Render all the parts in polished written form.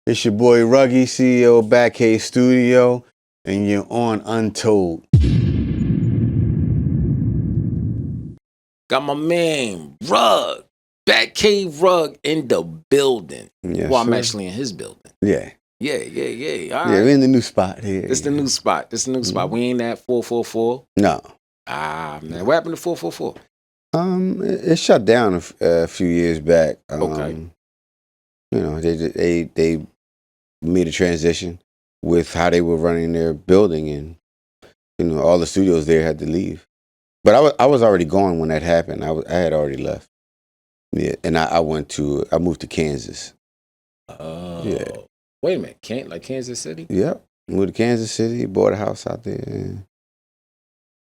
It's your boy Ruggy, CEO of Batcave Studio, and you're on Untold. Got my man Rug, Batcave Rug in the building. Yes, well, I'm sir. actually in his building. Yeah. Yeah. All Yeah, right. we're in the new spot here. This the new spot. We ain't at 444. No. Man. What happened to 444? It shut down a few years back. Okay. You know, they made a transition with how they were running their building, and you know, all the studios there had to leave. But I was already gone when that happened. I had already left. Yeah, and I moved to Kansas. Oh. Yeah. Wait a minute. Kansas City? Yep. Moved to Kansas City, bought a house out there.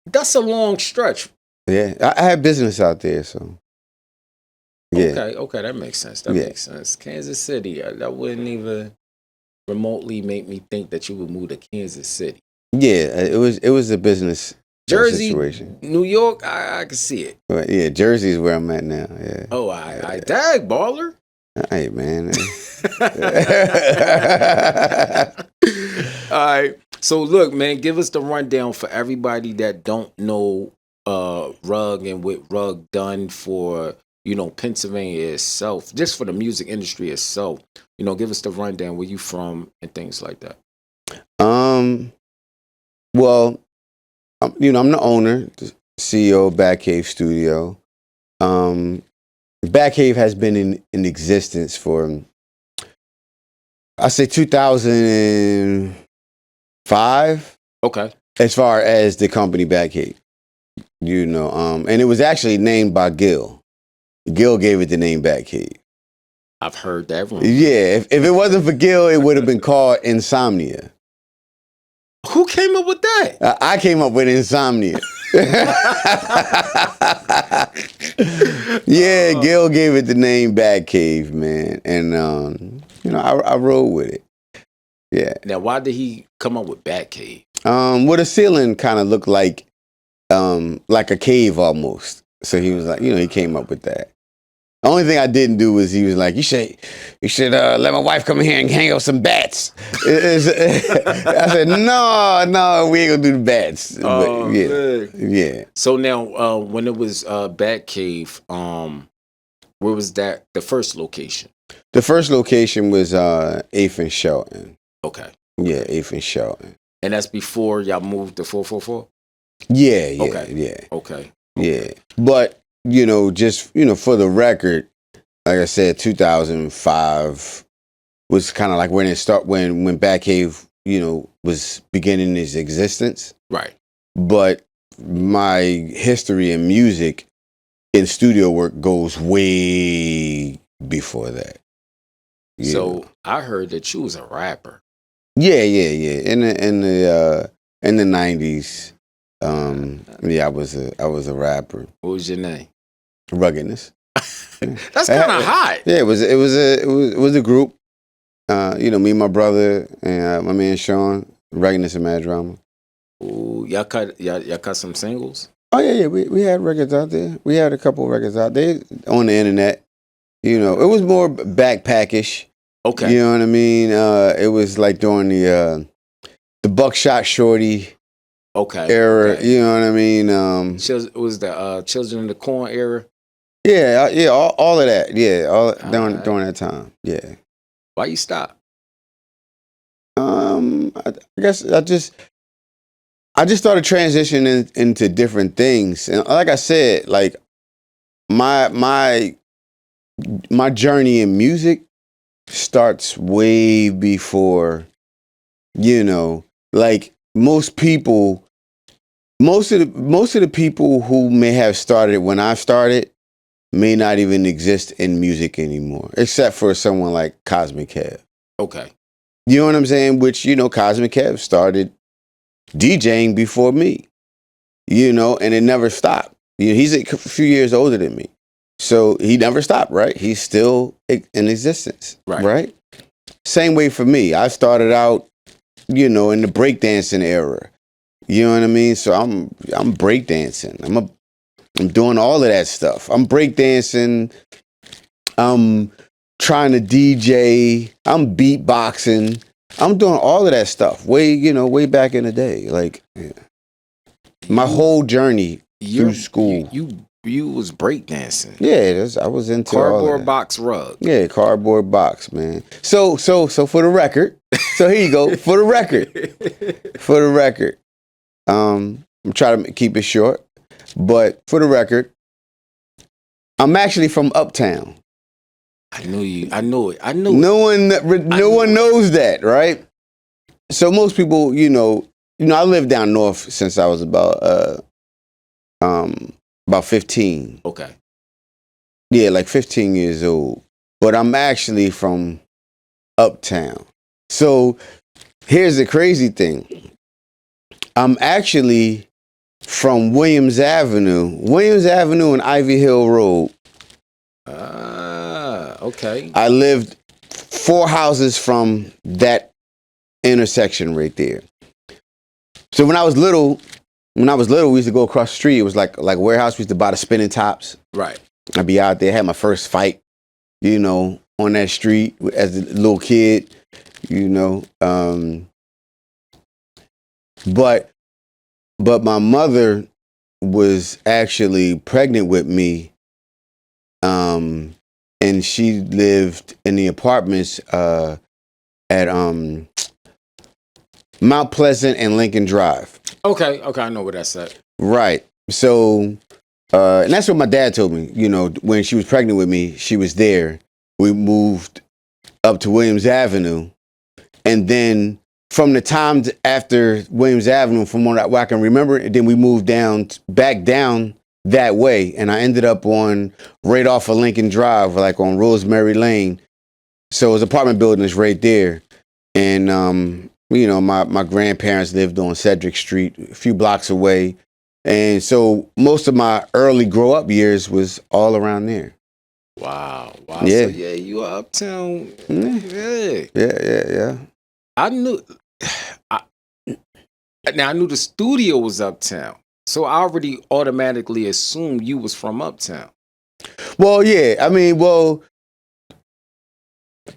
That's a long stretch. Yeah, I had business out there, so. Yeah. Okay, that makes sense. Makes sense. Kansas City, that wouldn't even remotely make me think that you would move to Kansas City. Yeah, it was a business Jersey, situation. New York, I can see it. But yeah, Jersey is where I'm at now. Yeah. Oh, I dag baller. Hey man. All right. So look, man, give us the rundown for everybody that don't know Rug and what Rug done for, Pennsylvania itself, just for the music industry itself. Give us the rundown, where you from and things like that. Well, I'm the owner, the CEO of Batcave Studio. Batcave has been in existence for, I say 2005. Okay. As far as the company Batcave, and it was actually named by Gil. Gil gave it the name Batcave. I've heard that one. Yeah, if it wasn't for Gil, it would have been called Insomnia. Who came up with that? I came up with Insomnia. Yeah, Gil gave it the name Batcave, man, and I rolled with it. Yeah. Now, why did he come up with Batcave? Well, the ceiling kind of looked like a cave almost. So he was like, he came up with that. The only thing I didn't do was he was like, you should let my wife come in here and hang up some bats. I said, no, we ain't gonna do the bats. Oh, but, yeah. So now, when it was Batcave, where was that? The first location? The first location was 8th and Shelton. Okay. Yeah, 8th and Shelton. And that's before y'all moved to 444? Yeah. Okay. Yeah. But, just, for the record, like I said, 2005 was kind of like when Batcave, was beginning its existence. Right. But my history in music, in studio work, goes way before that. So I heard that you was a rapper. Yeah. In the 90s, I was a rapper. What was your name? Ruggedness. That's kind of hot. Yeah, it was a group. Me and my brother and my man Sean. Ruggedness and Mad Drama. Ooh, y'all cut some singles? Oh yeah. We had records out there. We had a couple records out there on the internet. It was more backpackish. Okay. You know what I mean? It was like during the Buckshot Shorty era. Okay. You know what I mean? It was the Children of the Corn era? Yeah, all of that. Yeah, during that time. Yeah. Why you stop? I guess I just started transitioning into different things. And like I said, like my journey in music starts way before, like most of the people who may have started when I started may not even exist in music anymore, except for someone like Cosmic Kev. Okay. You know what I'm saying? Which, Cosmic Kev started DJing before me, and it never stopped. He's a few years older than me. So he never stopped, right? He's still in existence, right? Same way for me. I started out, in the breakdancing era. You know what I mean? So I'm breakdancing. I'm doing all of that stuff. I'm breakdancing. I'm trying to DJ. I'm beatboxing. I'm doing all of that stuff. Way back in the day. Like my whole journey through school. You was breakdancing. Yeah, I was into all of Cardboard that. box rug. Yeah, cardboard box, man. So for the record, so here you go. For the record, I'm trying to keep it short, but for the record, I'm actually from Uptown. I knew you. I knew it. I knew No one knows that, right? So most people, I lived down north since I was about 15. Okay. Yeah, like 15 years old. But I'm actually from Uptown. So here's the crazy thing. I'm actually from Williams Avenue and Ivy Hill Road. Okay. I lived 4 houses from that intersection right there. So when I was little, we used to go across the street. It was like a warehouse. We used to buy the spinning tops. Right. I'd be out there, had my first fight, on that street as a little kid, But my mother was actually pregnant with me, and she lived in the apartments at Mount Pleasant and Lincoln Drive. Okay, I know where that's at. Right. So, and that's what my dad told me. When she was pregnant with me, she was there. We moved up to Williams Avenue, and then from the time after Williams Avenue, from what I can remember, then we moved back down that way, and I ended up right off of Lincoln Drive, like on Rosemary Lane. So his apartment building is right there, and my grandparents lived on Cedric Street, a few blocks away, and so most of my early grow up years was all around there. Wow. Yeah. So you are Uptown. Yeah. I knew. Now I knew the studio was Uptown, so I already automatically assumed you was from Uptown. Well, yeah. I mean,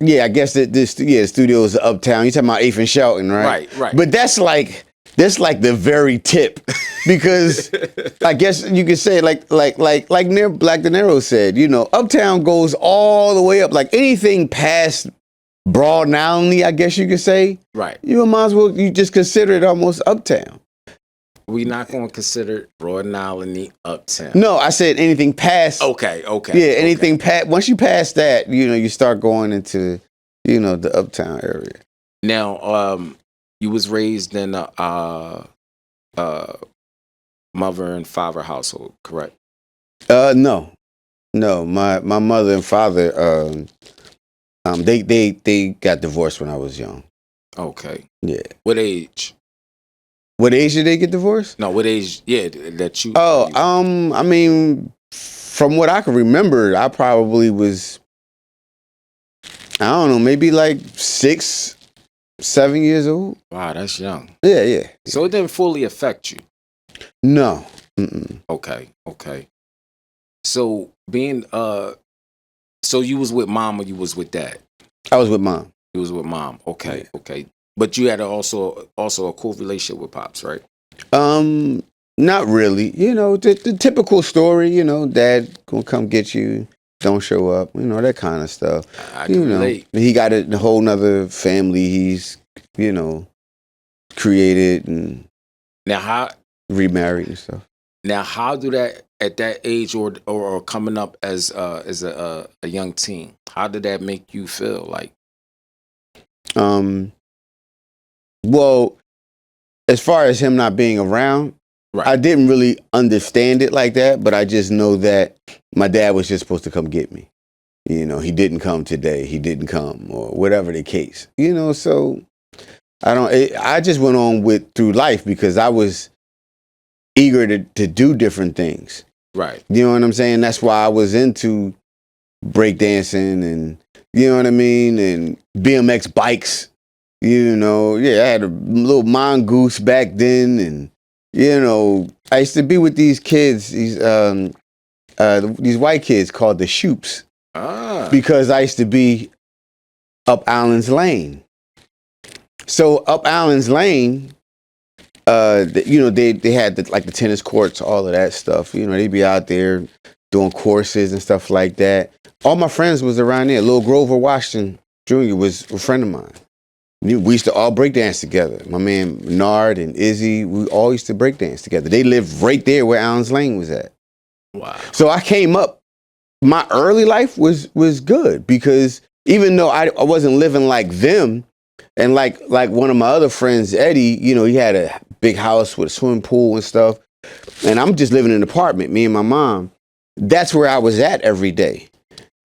yeah. I guess the studio is Uptown. You talking about 8th and Shelton, right? Right. But that's like the very tip, because I guess you could say like Black De Niro said, Uptown goes all the way up. Like anything past Broad Island, I guess you could say. Right. You might as well just consider it almost Uptown. We're not going to consider Broad Island Uptown. No, I said anything past. Okay. Yeah, anything past. Once you pass that, you start going into, the Uptown area. Now, you was raised in a mother and father household, correct? No. My mother and father, they got divorced when I was young. Okay. Yeah. What age? What age did they get divorced? No, what age? Yeah, that you. Oh, I mean, from what I can remember, I probably was, I don't know, maybe like 6, 7 years old. Wow, that's young. Yeah. So it didn't fully affect you. No. Mm-mm. Okay. So so you was with mom or you was with dad? I was with mom. You was with mom. Okay, Yeah. okay. But you had also a cool relationship with pops, right? Not really. The typical story. Dad gonna come get you, don't show up. That kind of stuff. I can relate. He got a whole nother family. He's created and Now how remarried and stuff. Now how do that at that age or coming up as a young teen? How did that make you feel like? Well, as far as him not being around, Right. I didn't really understand it like that, but I just know that my dad was just supposed to come get me. He didn't come today. He didn't come, or whatever the case. So I just went on through life because I was eager to do different things. Right. You know what I'm saying? That's why I was into breakdancing and, you know what I mean, and BMX bikes. I had a little mongoose back then, and I used to be with these kids, these white kids called the Shoops. because I used to be up Allen's Lane. So up Allen's Lane, they had the tennis courts, all of that stuff. They'd be out there doing courses and stuff like that. All my friends was around there. Lil Grover Washington Jr. was a friend of mine. We used to all break dance together. My man Nard and Izzy, we all used to break dance together. They lived right there where Allen's Lane was at. Wow. So I came up. My early life was good because even though I wasn't living like them, and like one of my other friends, Eddie, he had a big house with a swimming pool and stuff. And I'm just living in an apartment, me and my mom. That's where I was at every day.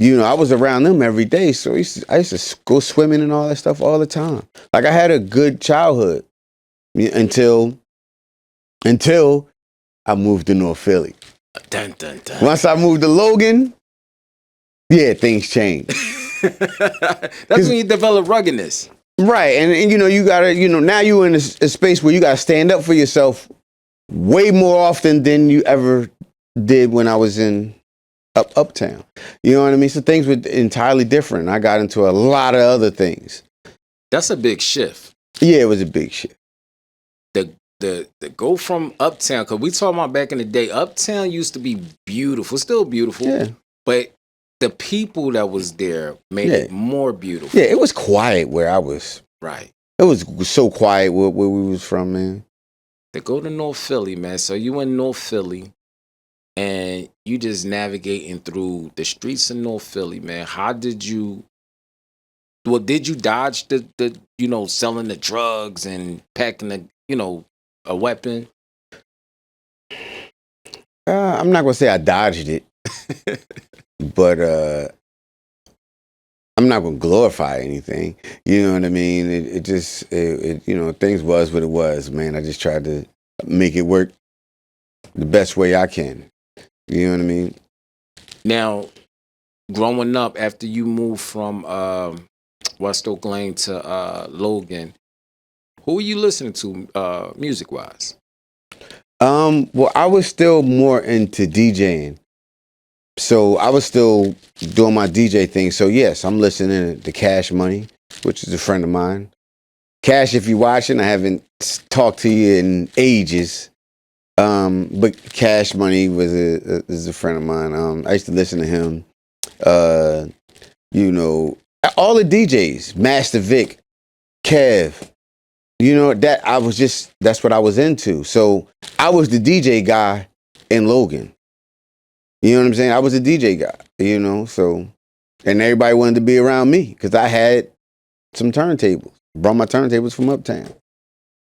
I was around them every day. So I used to go swimming and all that stuff all the time. Like I had a good childhood until I moved to North Philly. Dun, dun, dun. Once I moved to Logan, yeah, things changed. That's when you develop ruggedness. Right. And you gotta, now you're in a space where you gotta stand up for yourself way more often than you ever did when I was in uptown. You know what I mean? So things were entirely different. I got into a lot of other things. That's a big shift. Yeah, it was a big shift. The go from uptown, because we talking about back in the day, uptown used to be beautiful, still beautiful. Yeah. But the people that was there made it more beautiful. Yeah, it was quiet where I was. Right. It was so quiet where we was from, man. To go to North Philly, man. So you in North Philly and you just navigating through the streets of North Philly, man. How did you dodge the selling the drugs and packing the, a weapon? I'm not gonna say I dodged it, but I'm not gonna glorify anything. You know what I mean? It just things was what it was, man. I just tried to make it work the best way I can. You know what I mean? Now, growing up after you moved from West Oak Lane to Logan, who were you listening to music wise? Well, I was still more into DJing. So I was still doing my DJ thing. So yes, I'm listening to Cash Money, which is a friend of mine. Cash, if you're watching, I haven't talked to you in ages. But Cash Money is a friend of mine. I used to listen to him. All the DJs, Master Vic, Kev. That's what I was into. So I was the DJ guy in Logan. You know what I'm saying? I was a DJ guy, so, and everybody wanted to be around me because I had some turntables. Brought my turntables from uptown.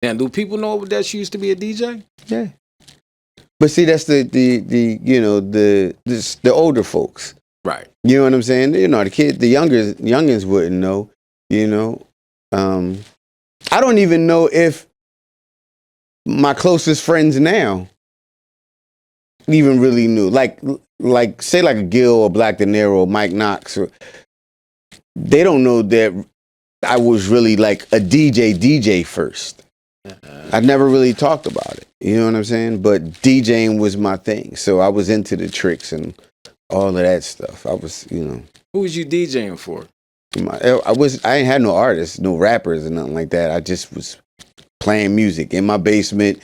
Now, do people know that you used to be a DJ? Yeah. But see, that's the older folks. Right. You know what I'm saying? The youngins wouldn't know, I don't even know if my closest friends now even really knew. Like say like a Gil or Black De Niro, Mike Knox, they don't know that I was really like a DJ first. I never really talked about it. You know what I'm saying? But DJing was my thing. So I was into the tricks and all of that stuff. I was, Who was you DJing for? I ain't had no artists, no rappers or nothing like that. I just was playing music in my basement,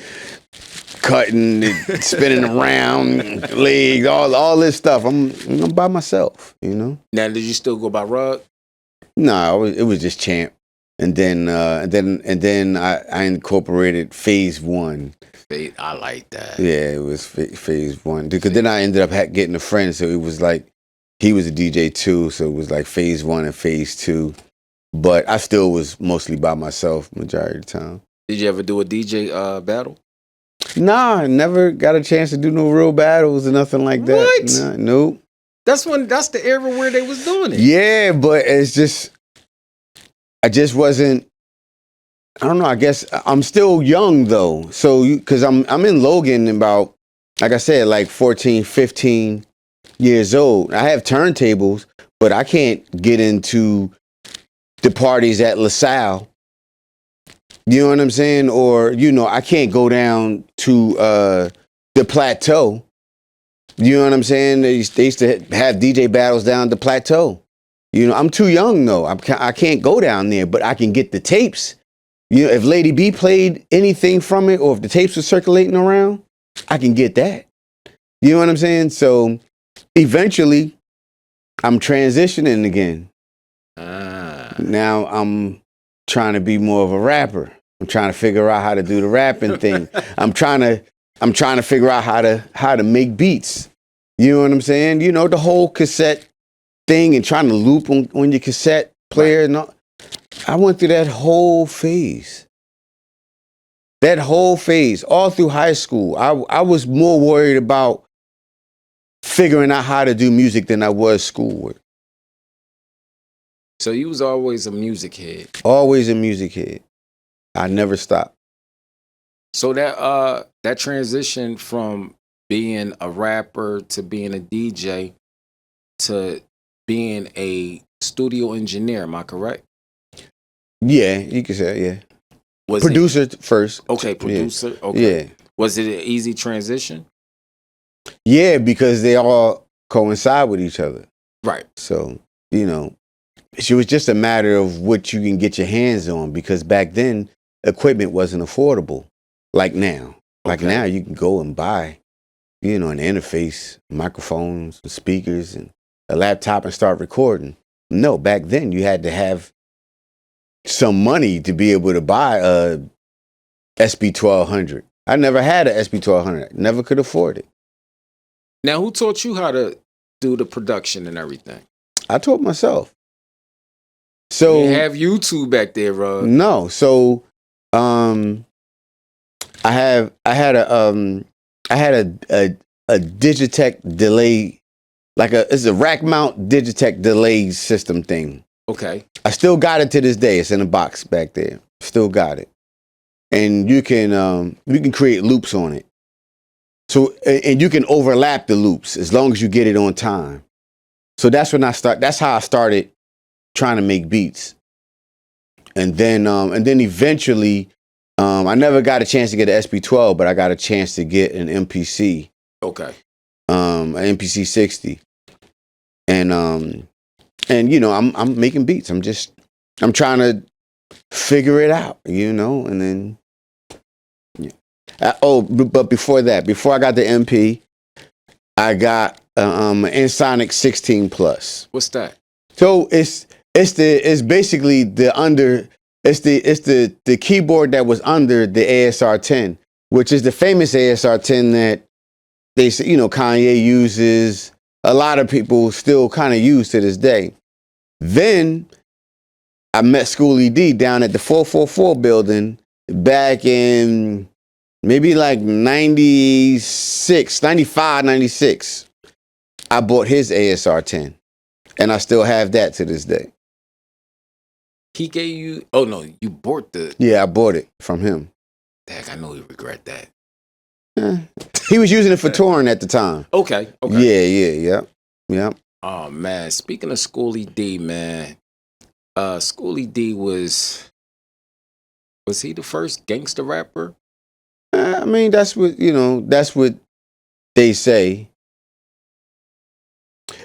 cutting and spinning around, legs, all this stuff. I'm by myself, Now, did you still go by Rug? No, it was just Champ, and then I incorporated Phase One. I like that. Yeah, it was Phase One because then I ended up getting a friend, so it was like he was a DJ too, so it was like Phase One and Phase Two. But I still was mostly by myself majority of the time. Did you ever do a DJ battle? Nah, I never got a chance to do no real battles or nothing like that. What? Nah, nope. That's the era where they was doing it. Yeah, but I just wasn't. I don't know. I guess I'm still young though. So because I'm in Logan about, like I said, like 14, 15 years old. I have turntables, but I can't get into the parties at LaSalle. You know what I'm saying? Or, I can't go down to the Plateau. You know what I'm saying? They used to have DJ battles down at the Plateau. You know, I'm too young though. I can't go down there, but I can get the tapes. You know, if Lady B played anything from it, or if the tapes were circulating around, I can get that. You know what I'm saying? So eventually, I'm transitioning again. Now I'm trying to be more of a rapper. I'm trying to figure out how to do the rapping thing. I'm trying to figure out how to make beats. You know what I'm saying? You know, the whole cassette thing and trying to loop on your cassette player and all. I went through that whole phase. That whole phase, all through high school. I was more worried about figuring out how to do music than I was schoolwork. So you was always a music head. Always a music head. I never stopped. So that transition from being a rapper to being a DJ to being a studio engineer, am I correct? Yeah, you can say yeah. Was producer first. Okay, producer. Yeah. Okay. Yeah. Was it an easy transition? Yeah, because they all coincide with each other. Right. So, you know, it was just a matter of what you can get your hands on, because back then equipment wasn't affordable like now. Like now you can go and buy, you know, an interface, microphones, and speakers, and a laptop and start recording. No, back then you had to have some money to be able to buy a SB1200. I never had an SB1200. Never could afford it. Now, who taught you how to do the production and everything? I taught myself. So you have YouTube back there, bro. No, so I had a Digitech delay, it's a rack mount Digitech delay system thing. Okay. I still got it to this day. It's in a box back there. Still got it. And you can create loops on it. So, and you can overlap the loops as long as you get it on time. So that's how I started trying to make beats. And then eventually, I never got a chance to get an SB12, but I got a chance to get an MPC. Okay. An MPC 60. And you know, I'm making beats. I'm trying to figure it out, you know, and then but before that, before I got the MP, I got an Ensoniq 16 Plus. What's that? So it's basically the keyboard that was under the ASR 10, which is the famous ASR 10 that they say, you know, Kanye uses. A lot of people still kind of use to this day. Then I met Schoolie D down at the 444 building back in maybe like 96, 95, 96. I bought his ASR 10, and I still have that to this day. He gave you, oh no, you bought the. Yeah, I bought it from him. Dang, I know you regret that. He was using it for touring at the time. Okay. Yeah. Oh man, speaking of Schoolie D, man, Schoolie D was he the first gangster rapper? I mean, that's what they say.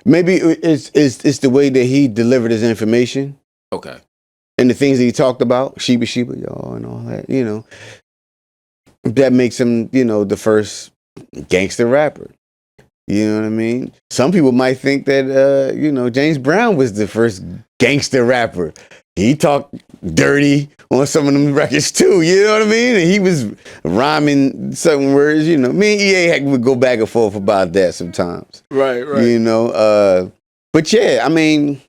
Maybe it's the way that he delivered his information. Okay. And the things that he talked about, Sheba, y'all, and all that, you know, that makes him, you know, the first gangster rapper. You know what I mean? Some people might think that, you know, James Brown was the first gangster rapper. He talked dirty on some of them records too, you know what I mean? And he was rhyming certain words, you know. Me and EA would go back and forth about that sometimes. Right. You know, but yeah, I mean,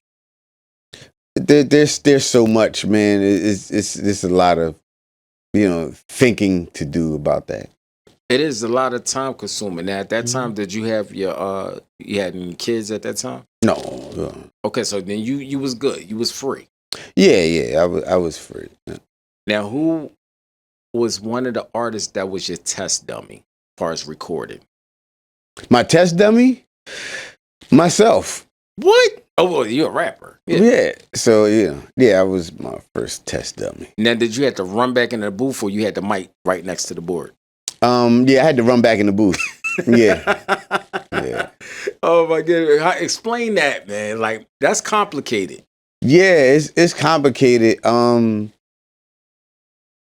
there's so much, man. It's a lot of, you know, thinking to do about that. It is a lot of time consuming. Now, at that time, did you have you had any kids at that time? No. Okay, so then you was good. You was free. Yeah, I was free. Yeah. Now, who was one of the artists that was your test dummy as far as recording? My test dummy? Myself. What? Oh, well, you're a rapper. Yeah. So, I was my first test dummy. Now, did you have to run back into the booth, or you had the mic right next to the board? Yeah, I had to run back in the booth. Yeah. Yeah. Oh my goodness. Explain that, man. Like, that's complicated. Yeah, it's complicated. I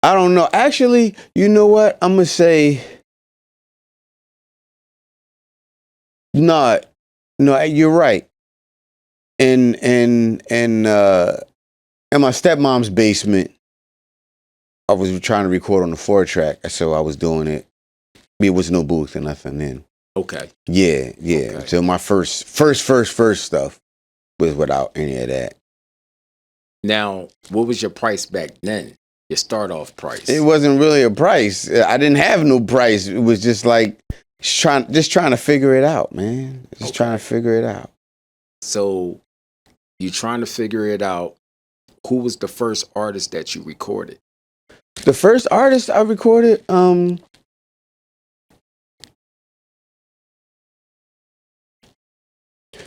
don't know. Actually, you know what? I'm gonna say no. No, you're right. In in my stepmom's basement, I was trying to record on the 4-track, so I was doing it. It was no booth or nothing then. Okay. Yeah. Okay. So my first stuff was without any of that. Now, what was your price back then? Your start off price? It wasn't really a price. I didn't have no price. It was just like trying to figure it out, man. Just trying to figure it out. So you trying to figure it out. Who was the first artist that you recorded? The first artist I recorded,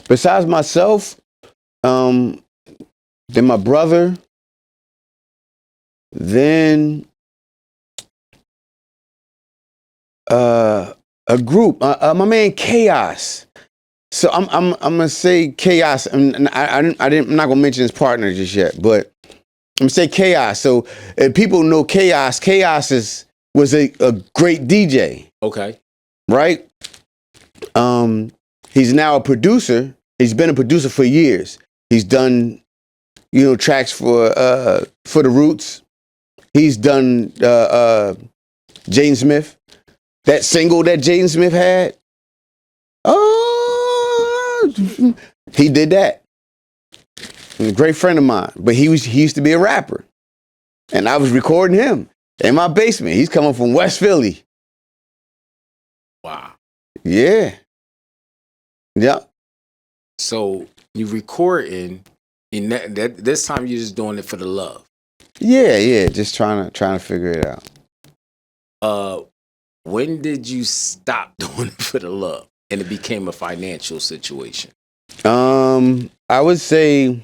besides myself, then my brother, then a group, my man Chaos. So I'm gonna say Chaos, and I'm not gonna mention his partner just yet, but I'm gonna say Chaos. So if people know Chaos, was a great DJ. Okay. Right? He's now a producer. He's been a producer for years. He's done, tracks for the Roots. He's done Jaden Smith. That single that Jaden Smith had. Oh, he did that. A great friend of mine, but he used to be a rapper, and I was recording him in my basement. He's coming from West Philly. Wow. Yeah. So you recording, and that this time you're just doing it for the love. Yeah. Just trying to figure it out. When did you stop doing it for the love and it became a financial situation? I would say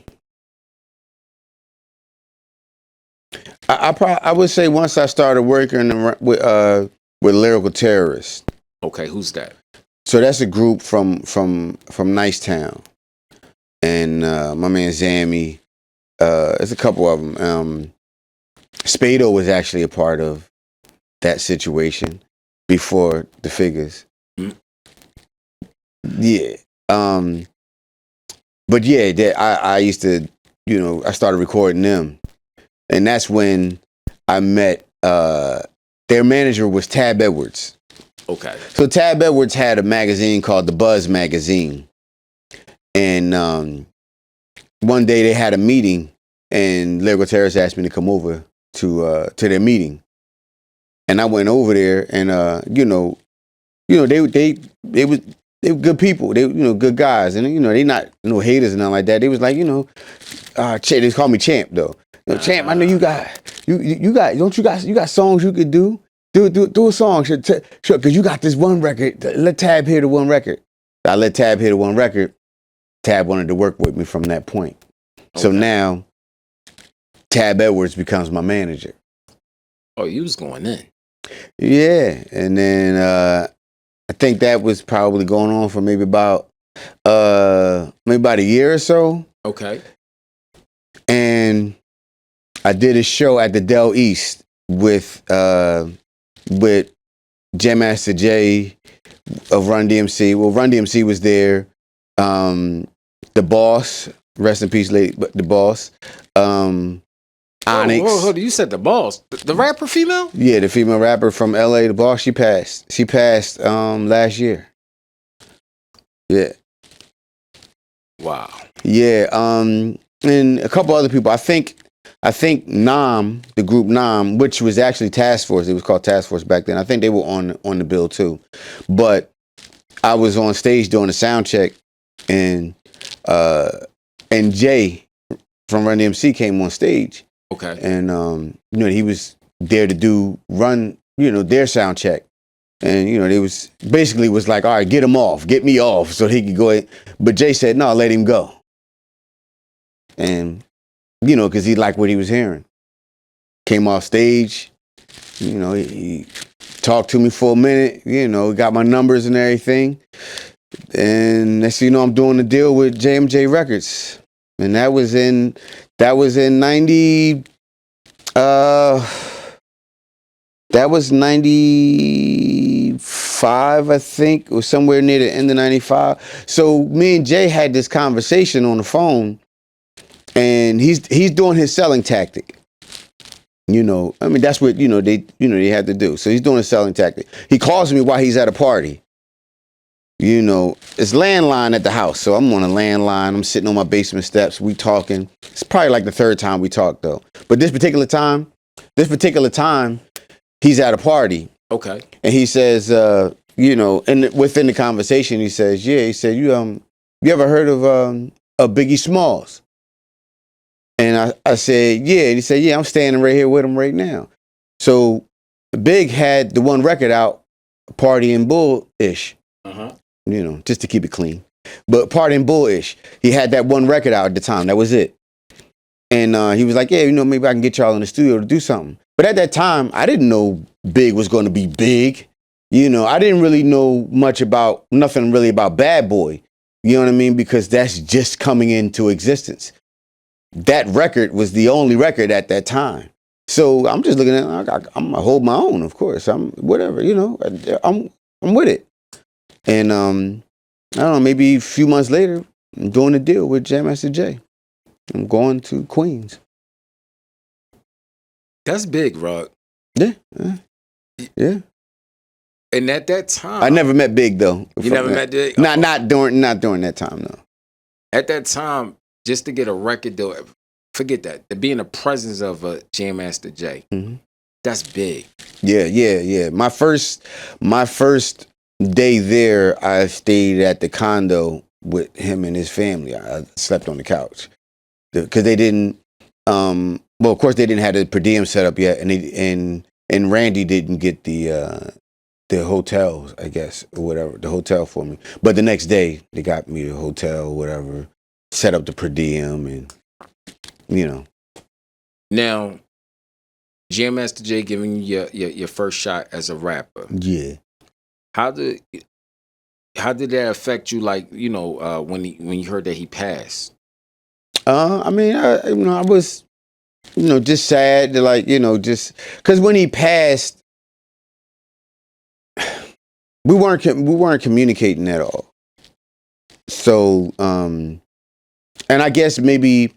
I would say once I started working with Lyrical Terrorists. Okay, who's that? So that's a group from Nicetown, and my man Zammy. There's a couple of them. Spado was actually a part of that situation before the Figures. Mm-hmm. Yeah. But yeah, I used to, I started recording them, and that's when I met. Their manager was Tab Edwards. Okay. So Tab Edwards had a magazine called The Buzz Magazine, and one day they had a meeting, and Lyrical Terrorists asked me to come over to their meeting, and I went over there, and they were good people, they good guys, and they not no haters and nothing like that. They was like they call me Champ though. Champ, I know you got you got songs you could do. Do a song, sure, because you got this one record. Let Tab hear the one record. I let Tab hear the one record. Tab wanted to work with me from that point. Okay. So now, Tab Edwards becomes my manager. Oh, you was going in. Yeah, and then I think that was probably going on for maybe about a year or so. Okay. And I did a show at the Del East with Jam Master Jay of Run DMC. Well, Run DMC was there. The Boss, rest in peace, lady. But the Boss. Onyx. Hold on. You said the Boss, the rapper female? Yeah, the female rapper from LA. The Boss. She passed last year. Yeah. Wow. Yeah. And a couple other people. I think Nam, the group Nam, which was actually Task Force. It was called Task Force back then. I think they were on the bill too. But I was on stage doing a sound check, and Jay from Run DMC came on stage. Okay. And he was there to run their sound check. And they was like, all right, get him off, get me off so he could go ahead. But Jay said, no, let him go. And because he liked what he was hearing. Came off stage, he talked to me for a minute, got my numbers and everything. And next thing you know, I'm doing a deal with JMJ Records. And that was in 90 that was 95, I think. It was somewhere near the end of 95. So me and Jay had this conversation on the phone, and he's doing his selling tactic. You know, I mean, that's what, they had to do. So he's doing a selling tactic. He calls me while he's at a party. You know, it's landline at the house. So I'm on a landline. I'm sitting on my basement steps. We talking. It's probably like the third time we talked, though. But this particular time, he's at a party. Okay. And he says, and within the conversation, he says, yeah, he said, you ever heard of Biggie Smalls? And I said, yeah. And he said, yeah, I'm standing right here with him right now. So Big had the one record out, Party and Bull-ish, just to keep it clean. But Party and Bull-ish. He had that one record out at the time. That was it. And he was like, yeah, maybe I can get y'all in the studio to do something. But at that time, I didn't know Big was going to be big. I didn't really know nothing really about Bad Boy. You know what I mean? Because that's just coming into existence. That record was the only record at that time. So I'm just looking at I'm going to hold my own, of course. I'm whatever, I'm with it. And I don't know, maybe a few months later, I'm doing a deal with Jam Master Jay. I'm going to Queens. That's big, Rug. Yeah. And at that time, I never met Big though. You never met Big? Not during that time, no. At that time, just to get a record deal, forget that. To be in the presence of a Jam Master Jay, that's big. Yeah. My first day there, I stayed at the condo with him and his family. I slept on the couch because they didn't. Of course, they didn't have the per diem set up yet, and Randy didn't get the hotels, I guess, or whatever, the hotel for me. But the next day, they got me the hotel, or whatever, set up the per diem, and Now, Jam Master Jay giving you your first shot as a rapper. Yeah. How did that affect you? Like, when you heard that he passed. I was, just sad to just because when he passed, we weren't communicating at all. So, and I guess maybe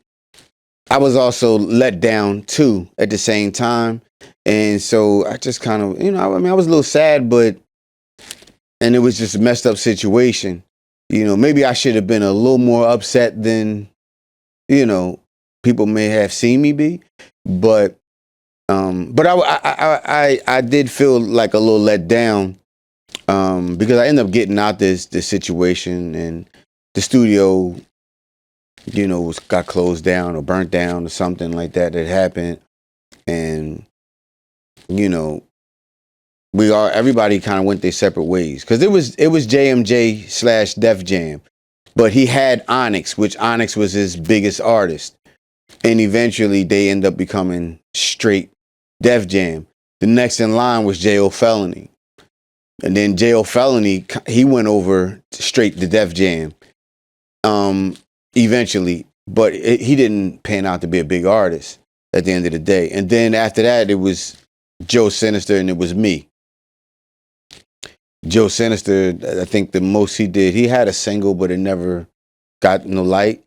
I was also let down too at the same time, and so I just kind of, I was a little sad, and it was just a messed up situation. Maybe I should have been a little more upset than, people may have seen me be, but I did feel like a little let down, because I ended up getting out this situation, and the studio, got closed down or burnt down or something like that happened, and everybody kind of went their separate ways, because it was JMJ / Def Jam. But he had Onyx, which Onyx was his biggest artist. And eventually they end up becoming straight Def Jam. The next in line was J.O. Felony. And then J.O. Felony, he went over straight to Def Jam eventually. But he didn't pan out to be a big artist at the end of the day. And then after that, it was Joe Sinister and it was me. Joe Sinister, I think the most he did, he had a single, but it never got no light.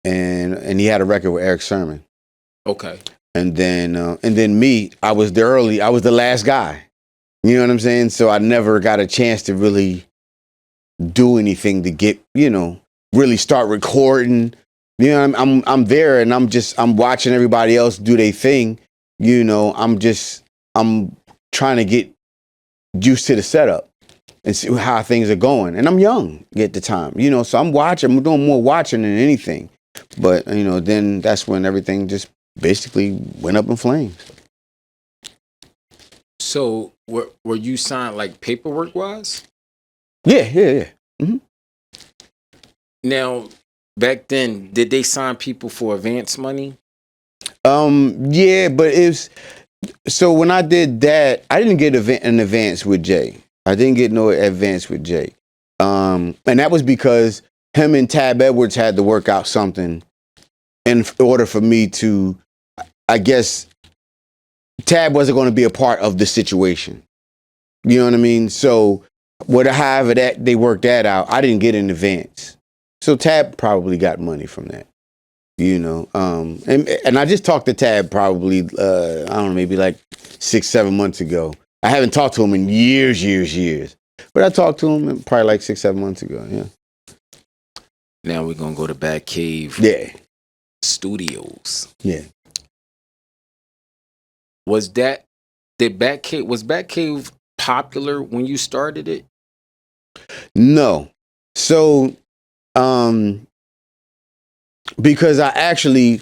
And he had a record with Eric Sermon. Okay. And then me, I was the last guy. You know what I'm saying? So I never got a chance to really do anything to get, really start recording. I'm there and I'm watching everybody else do their thing. I'm trying to get used to the setup and see how things are going. And I'm young at the time, so I'm doing more watching than anything. But, then that's when everything just basically went up in flames. So were you signed like paperwork wise? Yeah. Mm-hmm. Now, back then, did they sign people for advance money? Yeah, but so when I did that, I didn't get an advance with Jay. I didn't get no advance with Jay. And that was because him and Tab Edwards had to work out something in order for me to, I guess, Tab wasn't going to be a part of the situation. You know what I mean? So, however that they worked that out, I didn't get in advance. So Tab probably got money from that. You know, and I just talked to Tab probably, I don't know, maybe like 6-7 months ago. I haven't talked to him in years. But I talked to him probably like 6-7 months ago, yeah. Now we're going to go to Batcave Studios. Yeah. Was Batcave popular when you started it? No. So, because I actually,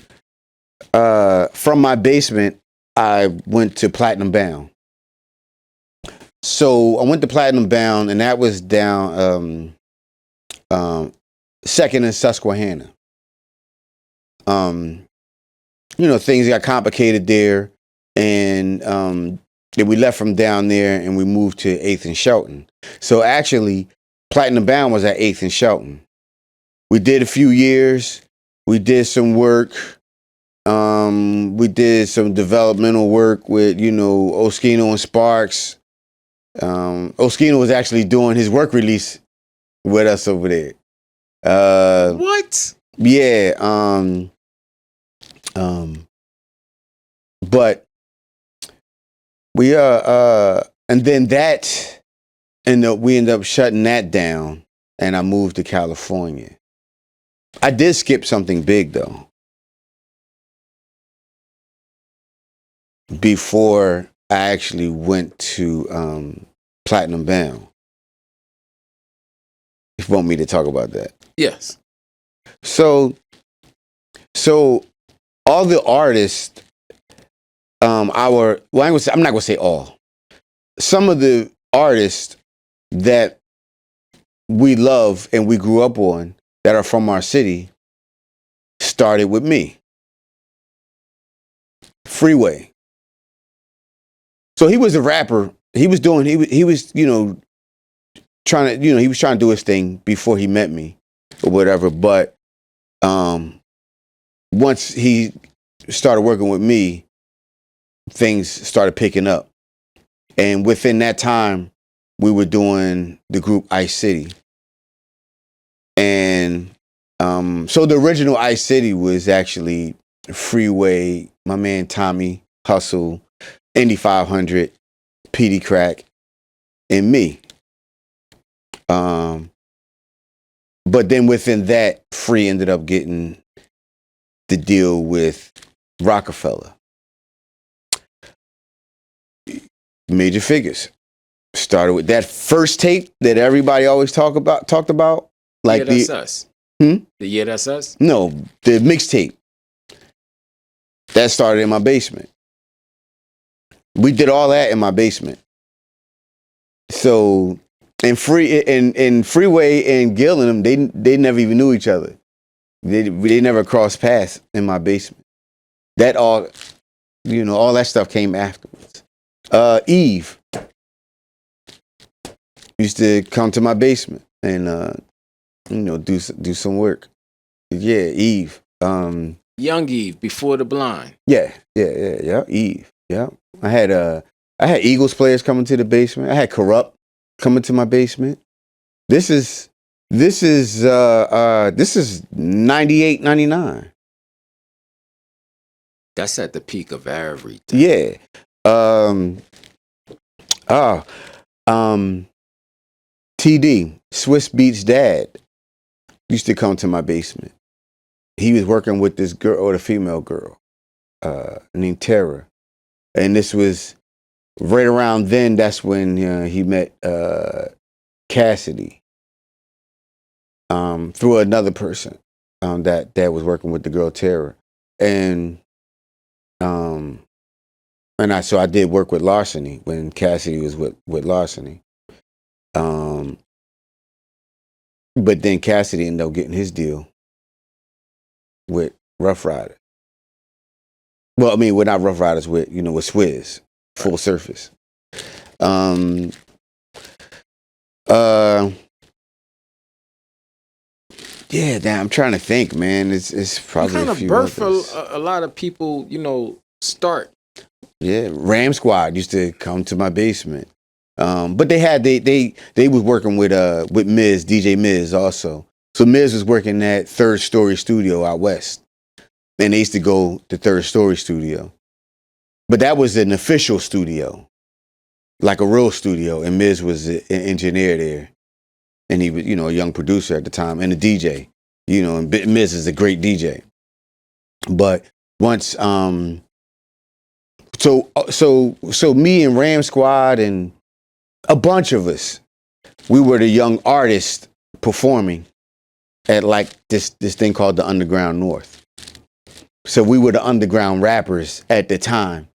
from my basement, I went to Platinum Bound. So I went to Platinum Bound, and that was down Second and Susquehanna. You know, things got complicated there, and then we left from down there, and we moved to 8th and Shelton. So actually, Platinum Bound was at 8th and Shelton. We did a few years. We did some work. We did some developmental work with, you know, Oskino and Sparks. Oskino was actually doing his work release with us over there. What? Yeah. But we and then that, and we ended up shutting that down, and I moved to California. I did skip something big though. Before I actually went to Platinum Bound. If you want me to talk about that. Yes. So all the artists, I'm not gonna say all. Some of the artists that we love and we grew up on that are from our city started with me. Freeway. So he was a rapper. He was, you know, trying to do his thing before he met me or whatever. But once he started working with me, things started picking up. And within that time, we were doing the group Ice City. And so the original Ice City was actually Freeway, my man Tommy, Hustle, Indy 500, PD Crack, and me. But then within that, Free ended up getting the deal with Rockefeller. Major Figures. Started with that first tape that everybody always talked about. Like That's Us. The Yeah, That's Us? No, the mixtape. That started in my basement. We did all that in my basement. So, and Freeway and Gil and them, they never even knew each other. They never crossed paths in my basement. That all, you know, all that stuff came afterwards. Eve used to come to my basement and you know, do some work. Yeah, Eve. Young Eve, Before the Blind. Yeah, Eve. Yeah. I had Eagles players coming to the basement. I had Corrupt coming to my basement. This is 98, 99. That's at the peak of everything. Yeah. TD, Swiss Beats dad, used to come to my basement. He was working with this girl, or the female girl, named Tara. And this was right around then, that's when he met Cassidy through another person that was working with the girl Tara. And so I did work with Larceny when Cassidy was with Larceny. But then Cassidy ended up getting his deal with Rough Rider. Well, I mean, we're not Rough Riders, with Swizz, Full Surface. Yeah, damn, I'm trying to think, man. It's You probably kind a of few birth others. a lot of people, start. Yeah, Ram Squad used to come to my basement. But they was working with Miz, DJ Miz also. So Miz was working at Third Story Studio out west. And they used to go to Third Story Studio. But that was an official studio, like a real studio. And Miz was an engineer there. And he was, a young producer at the time and a DJ. And Miz is a great DJ. But once so me and Ram Squad and a bunch of us, we were the young artists performing at like this thing called the Underground North. So we were the underground rappers at the time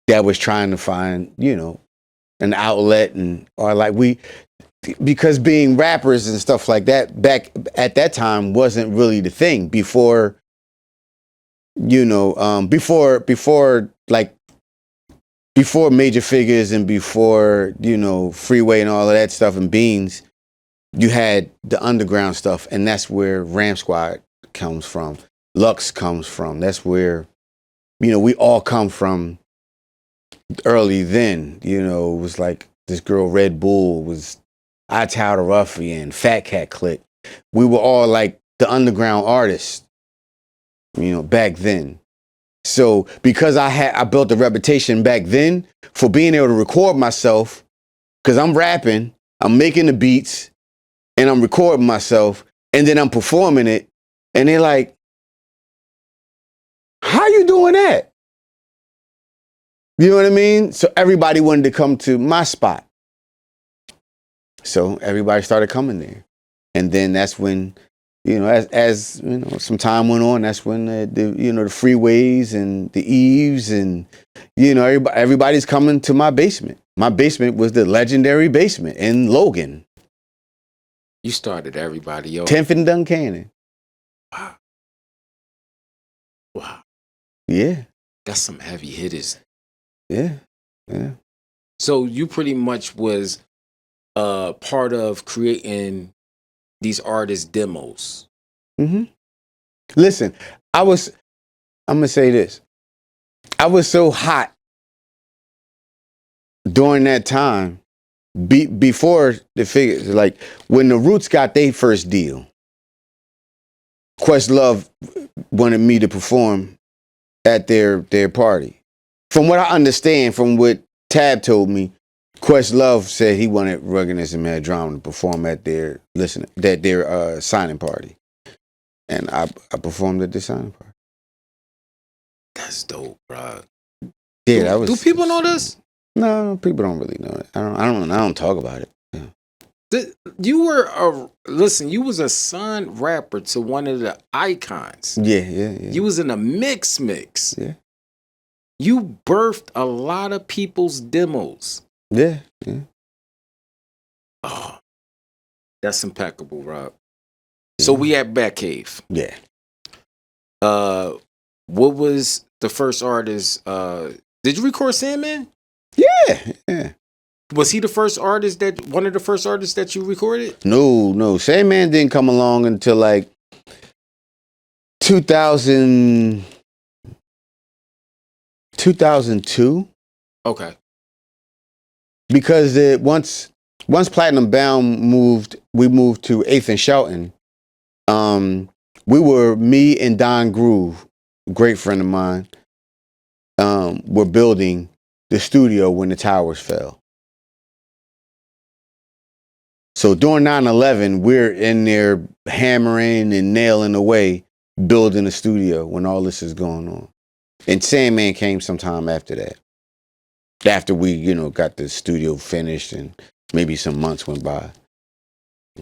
that was trying to find, an outlet because being rappers and stuff like that back at that time wasn't really the thing before Major Figures and before, Freeway and all of that stuff and Beans, you had the underground stuff, and that's where Ram Squad comes from. Lux comes from. That's where, we all come from early then. It was like this girl Red Bull was I Tower the Ruffian, Fat Cat Click. We were all like the underground artists, back then. So because I built a reputation back then for being able to record myself, because I'm rapping, I'm making the beats, and I'm recording myself, and then I'm performing it, and they're like, "How you doing that?" You know what I mean? So everybody wanted to come to my spot. So everybody started coming there, and then that's when, as some time went on, that's when the freeways and the eves and everybody's coming to my basement. My basement was the legendary basement in Logan, You started everybody, yo. 10th and Duncannon. Wow. Wow. Yeah, That's some heavy hitters. yeah. So you pretty much was part of creating these artist demos. Mm-hmm. Listen, I'm gonna say this. I was so hot during that time, before the figures, like when the Roots got their first deal, Questlove wanted me to perform at their party. From what I understand, from what Tab told me, Questlove said he wanted Ruggedness and Mad Drama to perform at their signing party, and I performed at the signing party. That's dope, bro. Yeah, that was. Do people know this? No, people don't really know it. I don't talk about it. Yeah. You were you was a signed rapper to one of the icons. Yeah. You was in a mix. Yeah. You birthed a lot of people's demos. Yeah. Oh, that's impeccable, Rob. So we at Batcave. Yeah. What was the first artist? Did you record Sandman? Yeah. Was he the first artist one of the first artists that you recorded? No. Sandman didn't come along until like 2002. Okay. Because once Platinum Bound we moved to 8th and Shelton. Me and Don Groove, great friend of mine, were building the studio when the towers fell. So during 9/11, we're in there hammering and nailing away, building a studio when all this is going on. And Sandman came sometime after that. After we, got the studio finished and maybe some months went by.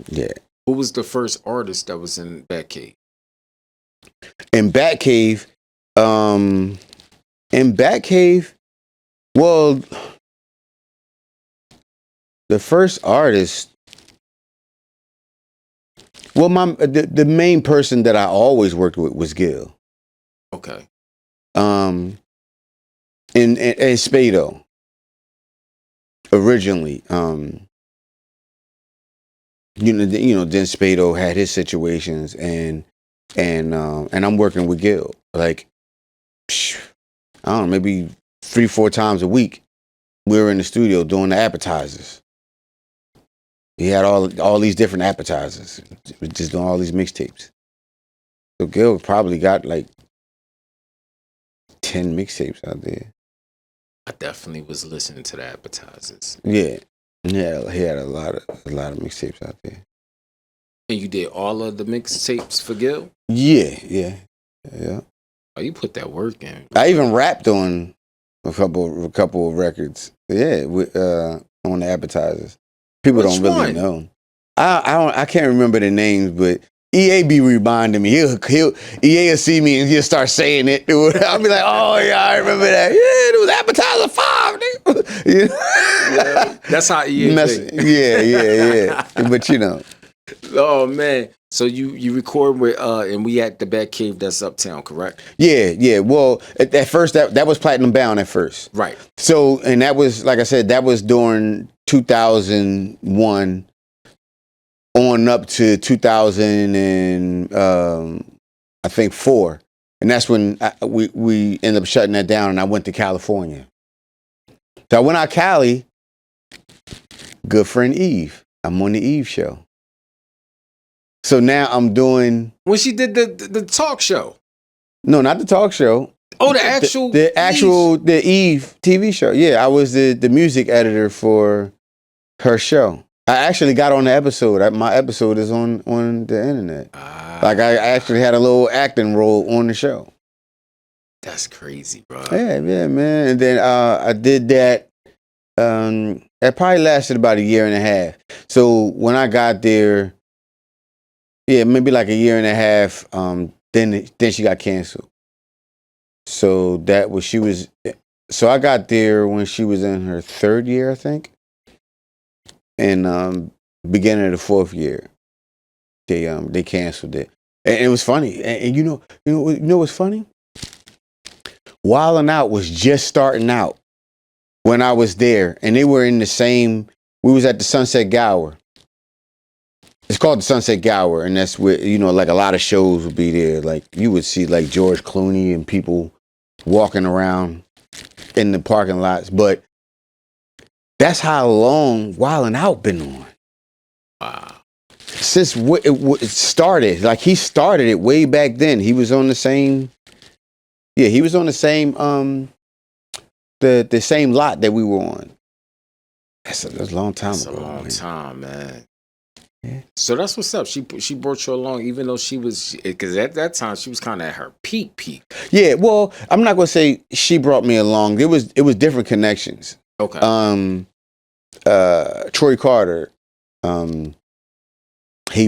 Yeah. Who was the first artist that was in Batcave? In Batcave, well, the first artist, well, the main person that I always worked with was Gil. Okay. And Spado. Originally, then Spado had his situations, and I'm working with Gil. Like, I don't know, maybe 3-4 times a week. We were in the studio doing the appetizers. He had all these different appetizers, just doing all these mixtapes. So Gil probably got like 10 mixtapes out there. I definitely was listening to the appetizers. Yeah, he had a lot of mixtapes out there. And you did all of the mixtapes for Gil? Yeah. Oh, you put that work in. I even rapped on a couple of records. Yeah, on the appetizers. People Which don't really one? know. I can't remember the names, but EA be reminding me. EA will see me and he'll start saying it. I'll be like, oh yeah, I remember that. Yeah, it was appetizer 5. Nigga. Yeah, that's how EA Yeah. But you know. Oh man. So you record with and we at the Batcave that's uptown, correct? Yeah. Well, at first that was platinum bound at first. Right. So, and that was, like I said, that was during 2001 on up to 2000 and I think 4. And that's when we ended up shutting that down and I went to California. So I went out Cali, good friend Eve. I'm on the Eve show. So now I'm doing... When she did the talk show. No, not the talk show. Oh, the actual... The Eve TV show. Yeah, I was the music editor for her show. I actually got on the episode. My episode is on the internet. Like, I actually had a little acting role on the show. That's crazy, bro. Yeah, man. And then I did that. It probably lasted about 1.5 years. So when I got there... Yeah, maybe like 1.5 years. Then she got canceled. So so I got there when she was in her 3rd year, I think. And beginning of the 4th year, they canceled it. And it was funny. And you know what's funny? Wildin' Out was just starting out when I was there, and they were in the same. We was at the Sunset Gower. It's called the Sunset Gower, and that's where, like a lot of shows would be there. Like you would see like George Clooney and people walking around in the parking lots. But that's how long Wildin' Out been on. Wow. Since it started. Like he started it way back then. He was on the same. Yeah, he was on the same the same lot that we were on. That's a long time ago. That's a long time, man. Yeah. So that's what's up. She brought you along, even though she was, because at that time she was kind of at her peak. Yeah, well, I'm not gonna say she brought me along. It was different connections. Okay. Troy Carter, he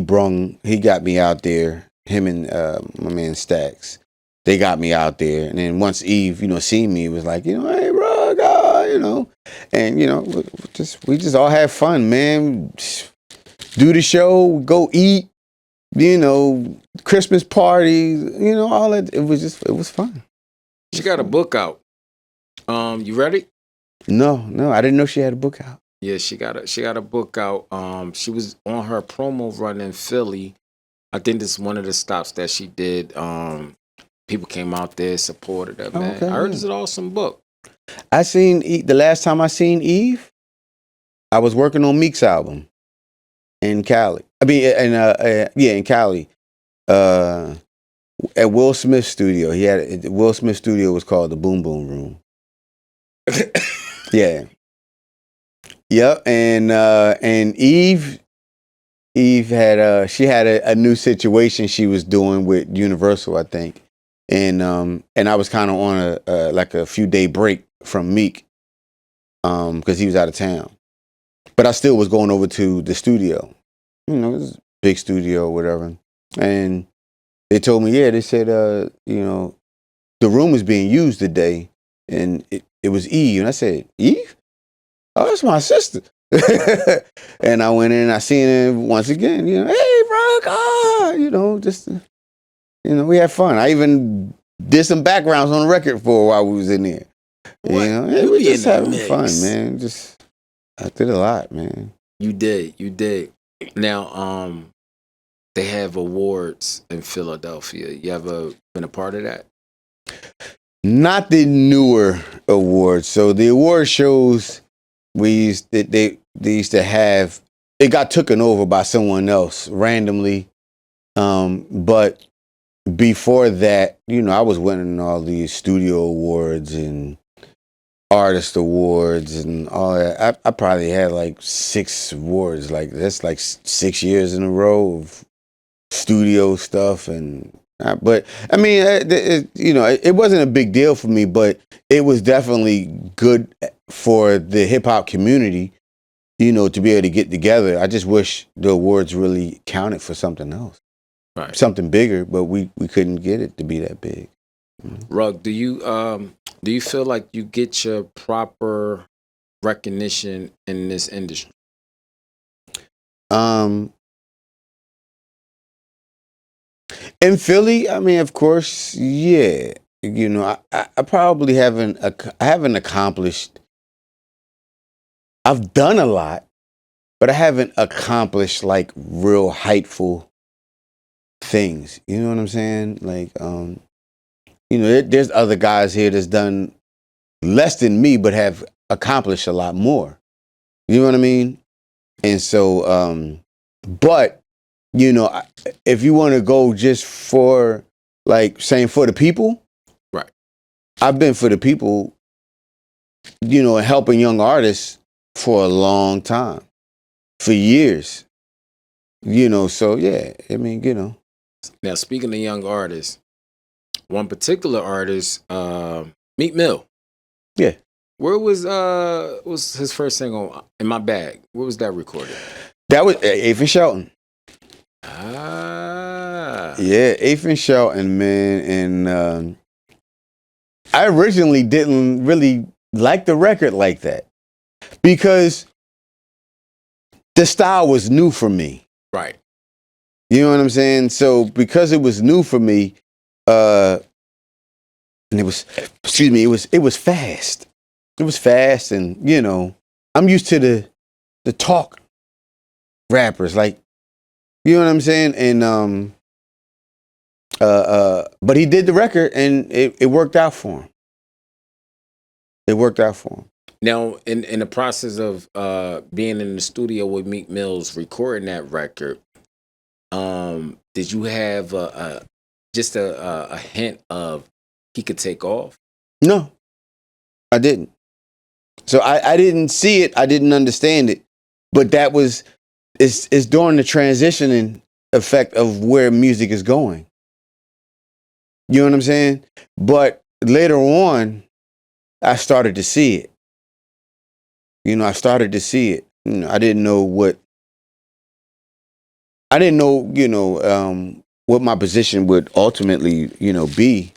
got me out there. Him and my man Stax, they got me out there. And then once Eve, seen me, it was like, hey, Rug, and we just all had fun, man. Do the show, go eat, Christmas parties, all that. It was fun. She got a book out. You ready? No, I didn't know she had a book out. Yeah, she got a book out. She was on her promo run in Philly. I think this is one of the stops that she did. People came out there, supported her, man. Okay, I heard it's an awesome book. The last time I seen Eve, I was working on Meek's album. In Cali. In Cali. At Will Smith's studio. Will Smith's studio was called the Boom Boom Room. Yeah. Yep. And Eve had she had a new situation she was doing with Universal, I think. And I was kind of on a few day break from Meek. Because he was out of town. But I still was going over to the studio. It was a big studio or whatever. And they told me, they said, the room was being used today. And it was Eve. And I said, Eve? Oh, that's my sister. And I went in and I seen her once again, hey, bro, we had fun. I even did some backgrounds on the record for while we was in there. We just having fun, man. I did a lot, man. You did. Now, they have awards in Philadelphia. You ever been a part of that? Not the newer awards. So the award shows they used to have, it got taken over by someone else randomly. But before that, I was winning all these studio awards and artist awards and all that. I probably had like 6 awards. Like that's like 6 years in a row of studio stuff. And but I mean, it wasn't a big deal for me, but it was definitely good for the hip hop community, to be able to get together. I just wish the awards really counted for something else, Right. something bigger, but we couldn't get it to be that big. Rug, do you feel like you get your proper recognition in this industry? Um, in Philly, I mean, of course, yeah. I probably I haven't accomplished. I've done a lot, but I haven't accomplished like real heightful things. You know what I'm saying? Like, there's other guys here that's done less than me, but have accomplished a lot more. You know what I mean? And so, but if you want to go just for like saying for the people, Right. I've been for the people, and helping young artists for a long time, for years. So yeah, I mean, Now, speaking of young artists, one particular artist, Meek Mill. yeah, Where was his first single in my bag? Where was that recorded? that was Afe and Shelton. Ah, Yeah, Afe and Shelton, man. And I originally didn't really like the record like that because the style was new for me. right. You know what I'm saying? So because it was new for me, and it was, excuse me, it was fast. It was fast, and I'm used to the talk rappers, like, you know what I'm saying? And but he did the record, and it worked out for him. It worked out for him. Now, in the process of being in the studio with Meek Mills recording that record, did you have just a hint of he could take off? No, I didn't. So I didn't see it. I didn't understand it. But it's during the transitioning effect of where music is going. You know what I'm saying? But later on, I started to see it. I started to see it. I didn't know what my position would ultimately, be,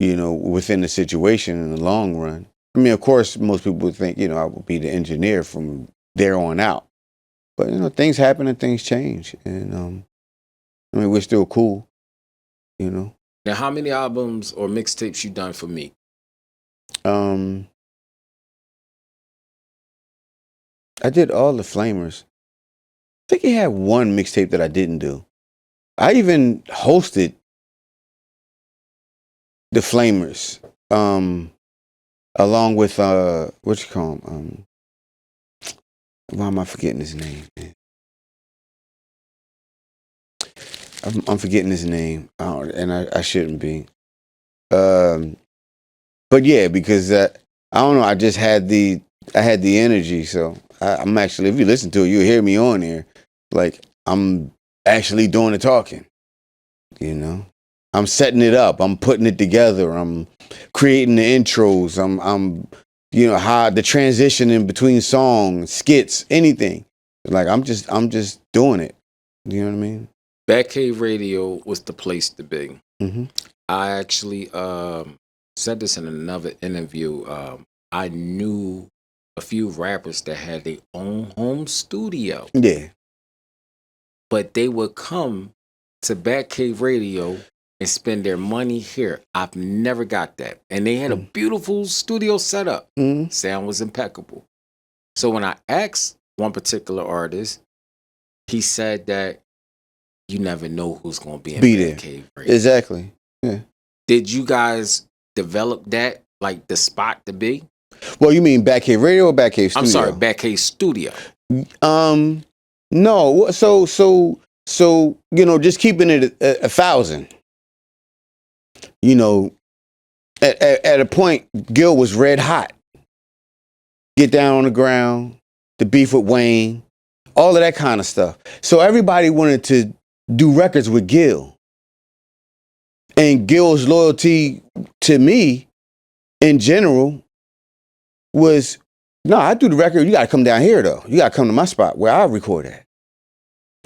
within the situation in the long run. I mean, of course, most people would think, I would be the engineer from there on out. But, things happen and things change. And, I mean, we're still cool, you know. Now, how many albums or mixtapes you done for Meek? Um, I did all the Flamers. I think he had one mixtape that I didn't do. I even hosted the Flamers, along with what you call him? Why am I forgetting his name? Man? I'm forgetting his name, and I shouldn't be. But yeah, because I don't know. I had the energy, so I'm actually. If you listen to it, you'll hear me on here. Like I'm actually doing the talking. I'm setting it up. I'm putting it together. I'm creating the intros. I'm how the transition in between songs, skits, anything. Like I'm just doing it. You know what I mean? Batcave Radio was the place to be. Mm-hmm. I actually said this in another interview. I knew a few rappers that had their own home studio, Yeah. but they would come to Batcave Radio and spend their money here. I've never got that. And they had a beautiful studio setup. Mm-hmm. Sound was impeccable. So when I asked one particular artist, he said that you never know who's going to be in Be there. Batcave Radio. Exactly. Yeah. Did you guys develop that, like the spot to be? Well, you mean Batcave Radio or Batcave Studio? I'm sorry, Batcave Studio. No. So just keeping it 1,000. At a point, Gil was red hot. Get down on the ground, the beef with Wayne, all of that kind of stuff. So everybody wanted to do records with Gil. And Gil's loyalty to me, in general, was, no, I do the record. You got to come down here, though. You got to come to my spot where I record at.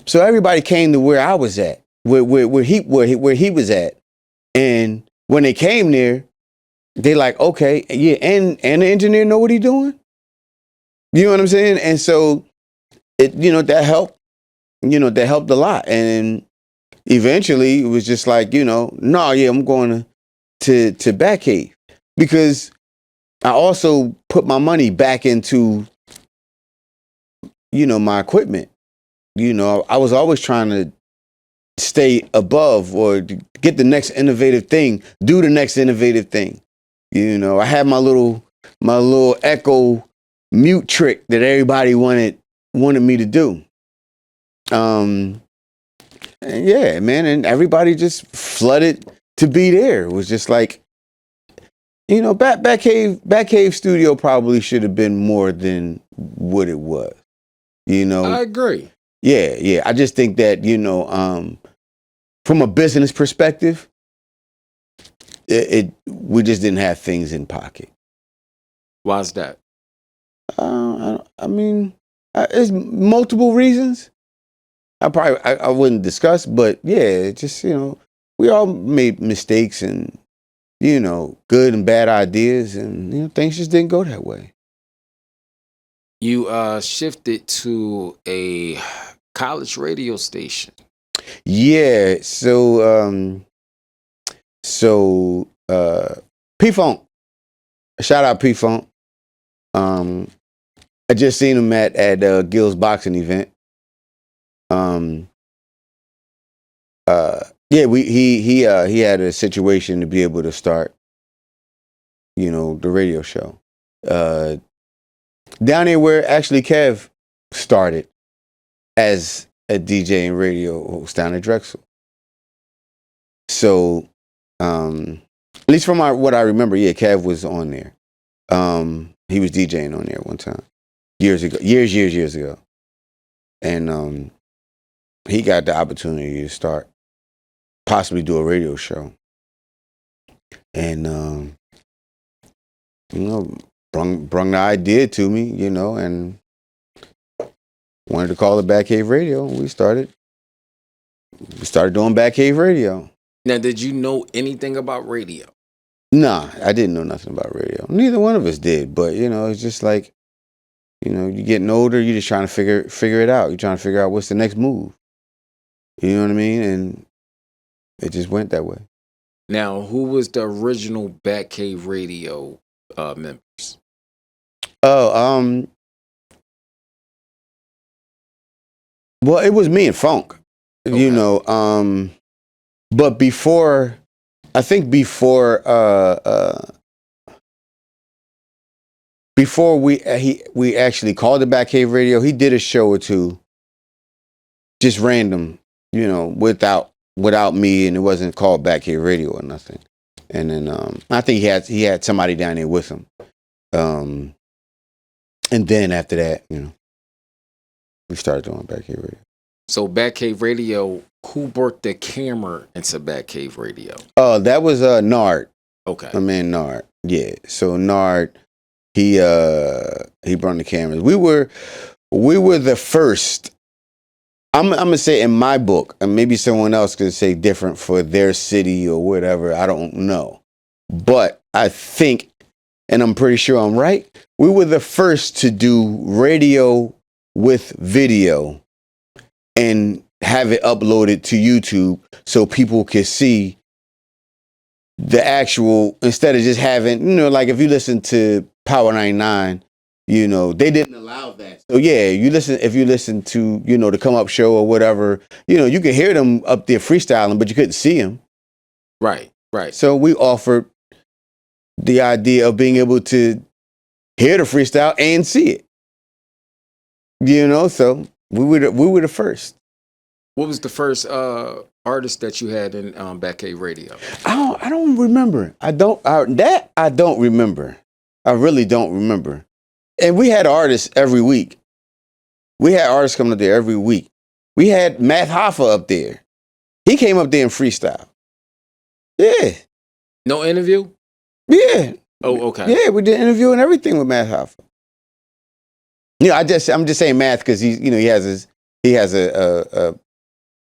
So everybody came to where I was at, where he was at. And when they came there, they like, okay, yeah, and the engineer know what he doing? You know what I'm saying? And so, that helped. That helped a lot. And eventually, it was just like, I'm going to Batcave. Because I also put my money back into, my equipment. I was always trying to stay above or get the next innovative thing, do the next innovative thing. I had my little Echo mute trick that everybody wanted me to do. And yeah, man, and everybody just flooded to be there. It was just like, Batcave Studio probably should have been more than what it was. I agree. Yeah. I just think that, from a business perspective, we just didn't have things in pocket. Why's that? I mean, it's multiple reasons. I wouldn't discuss, but yeah, just, we all made mistakes and, good and bad ideas, and, things just didn't go that way. You shifted to a college radio station. Yeah, so P-Funk. Shout out P-Funk. I just seen him at Gil's boxing event. He had a situation to be able to start, the radio show. Down there where actually Kev started as a DJ and radio host down at Drexel. So, at least from what I remember, yeah, Kev was on there. He was DJing on there one time, years ago. And he got the opportunity to start, possibly do a radio show. And, brung the idea to me, and wanted to call it Batcave Radio. And we started doing Batcave Radio. Now, did you know anything about radio? Nah, I didn't know nothing about radio. Neither one of us did. But, it's just like, you're getting older. You're just trying to figure it out. You're trying to figure out what's the next move. You know what I mean? And it just went that way. Now, who was the original Batcave Radio members? Oh, well, it was me and Funk. Okay. But before we actually called it Batcave Radio, he did a show or two, just random, without me, and it wasn't called Batcave Radio or nothing. And then I think he had somebody down there with him. And then after that, we started doing Batcave Radio. So Batcave Radio, who brought the camera into Batcave Radio? Oh, that was Nard. Okay. My man Nard. Yeah. So Nard, he brought the cameras. We were the first. I'm gonna say in my book, and maybe someone else could say different for their city or whatever. I don't know, but I think, and I'm pretty sure I'm right, we were the first to do radio with video and have it uploaded to YouTube so people could see the actual, instead of just having, like if you listen to Power 99 You know, they didn't allow that. So yeah, if you listen to, you know, the Come Up Show or whatever, you know, you could hear them up there freestyling, but you couldn't see them. Right, right. So we offered the idea of being able to hear the freestyle and see it. You know, so we were the first. What was the first artist that you had in Batcave Radio? I don't remember. I don't remember. I really don't remember. And we had artists every week. We had artists coming up there every week. We had Math Hoffa up there. He came up there in freestyle. Yeah. No interview? Yeah. Oh, okay. Yeah, we did an interview and everything with Math Hoffa. You know, I'm just saying Math because he has a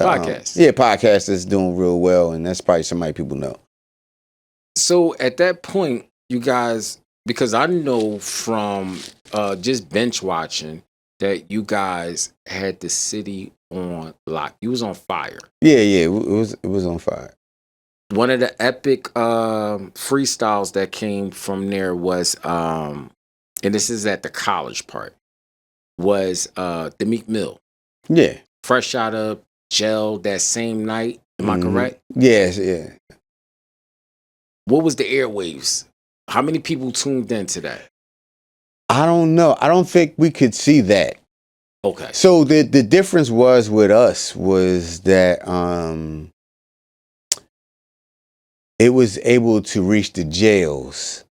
Podcast. Podcast that's doing real well, and that's probably somebody people know. So at that point, you guys, because I know from just bench watching that you guys had the city on lock. You was on fire. Yeah, it was on fire. One of the epic freestyles that came from there was, and this is at the college part, was the Meek Mill. Yeah. Fresh out of jail that same night. Am I correct? Yes, yeah. What was the airwaves? How many people tuned into that? I don't know. I don't think we could see that. Okay. So the difference was with us was that it was able to reach the jails.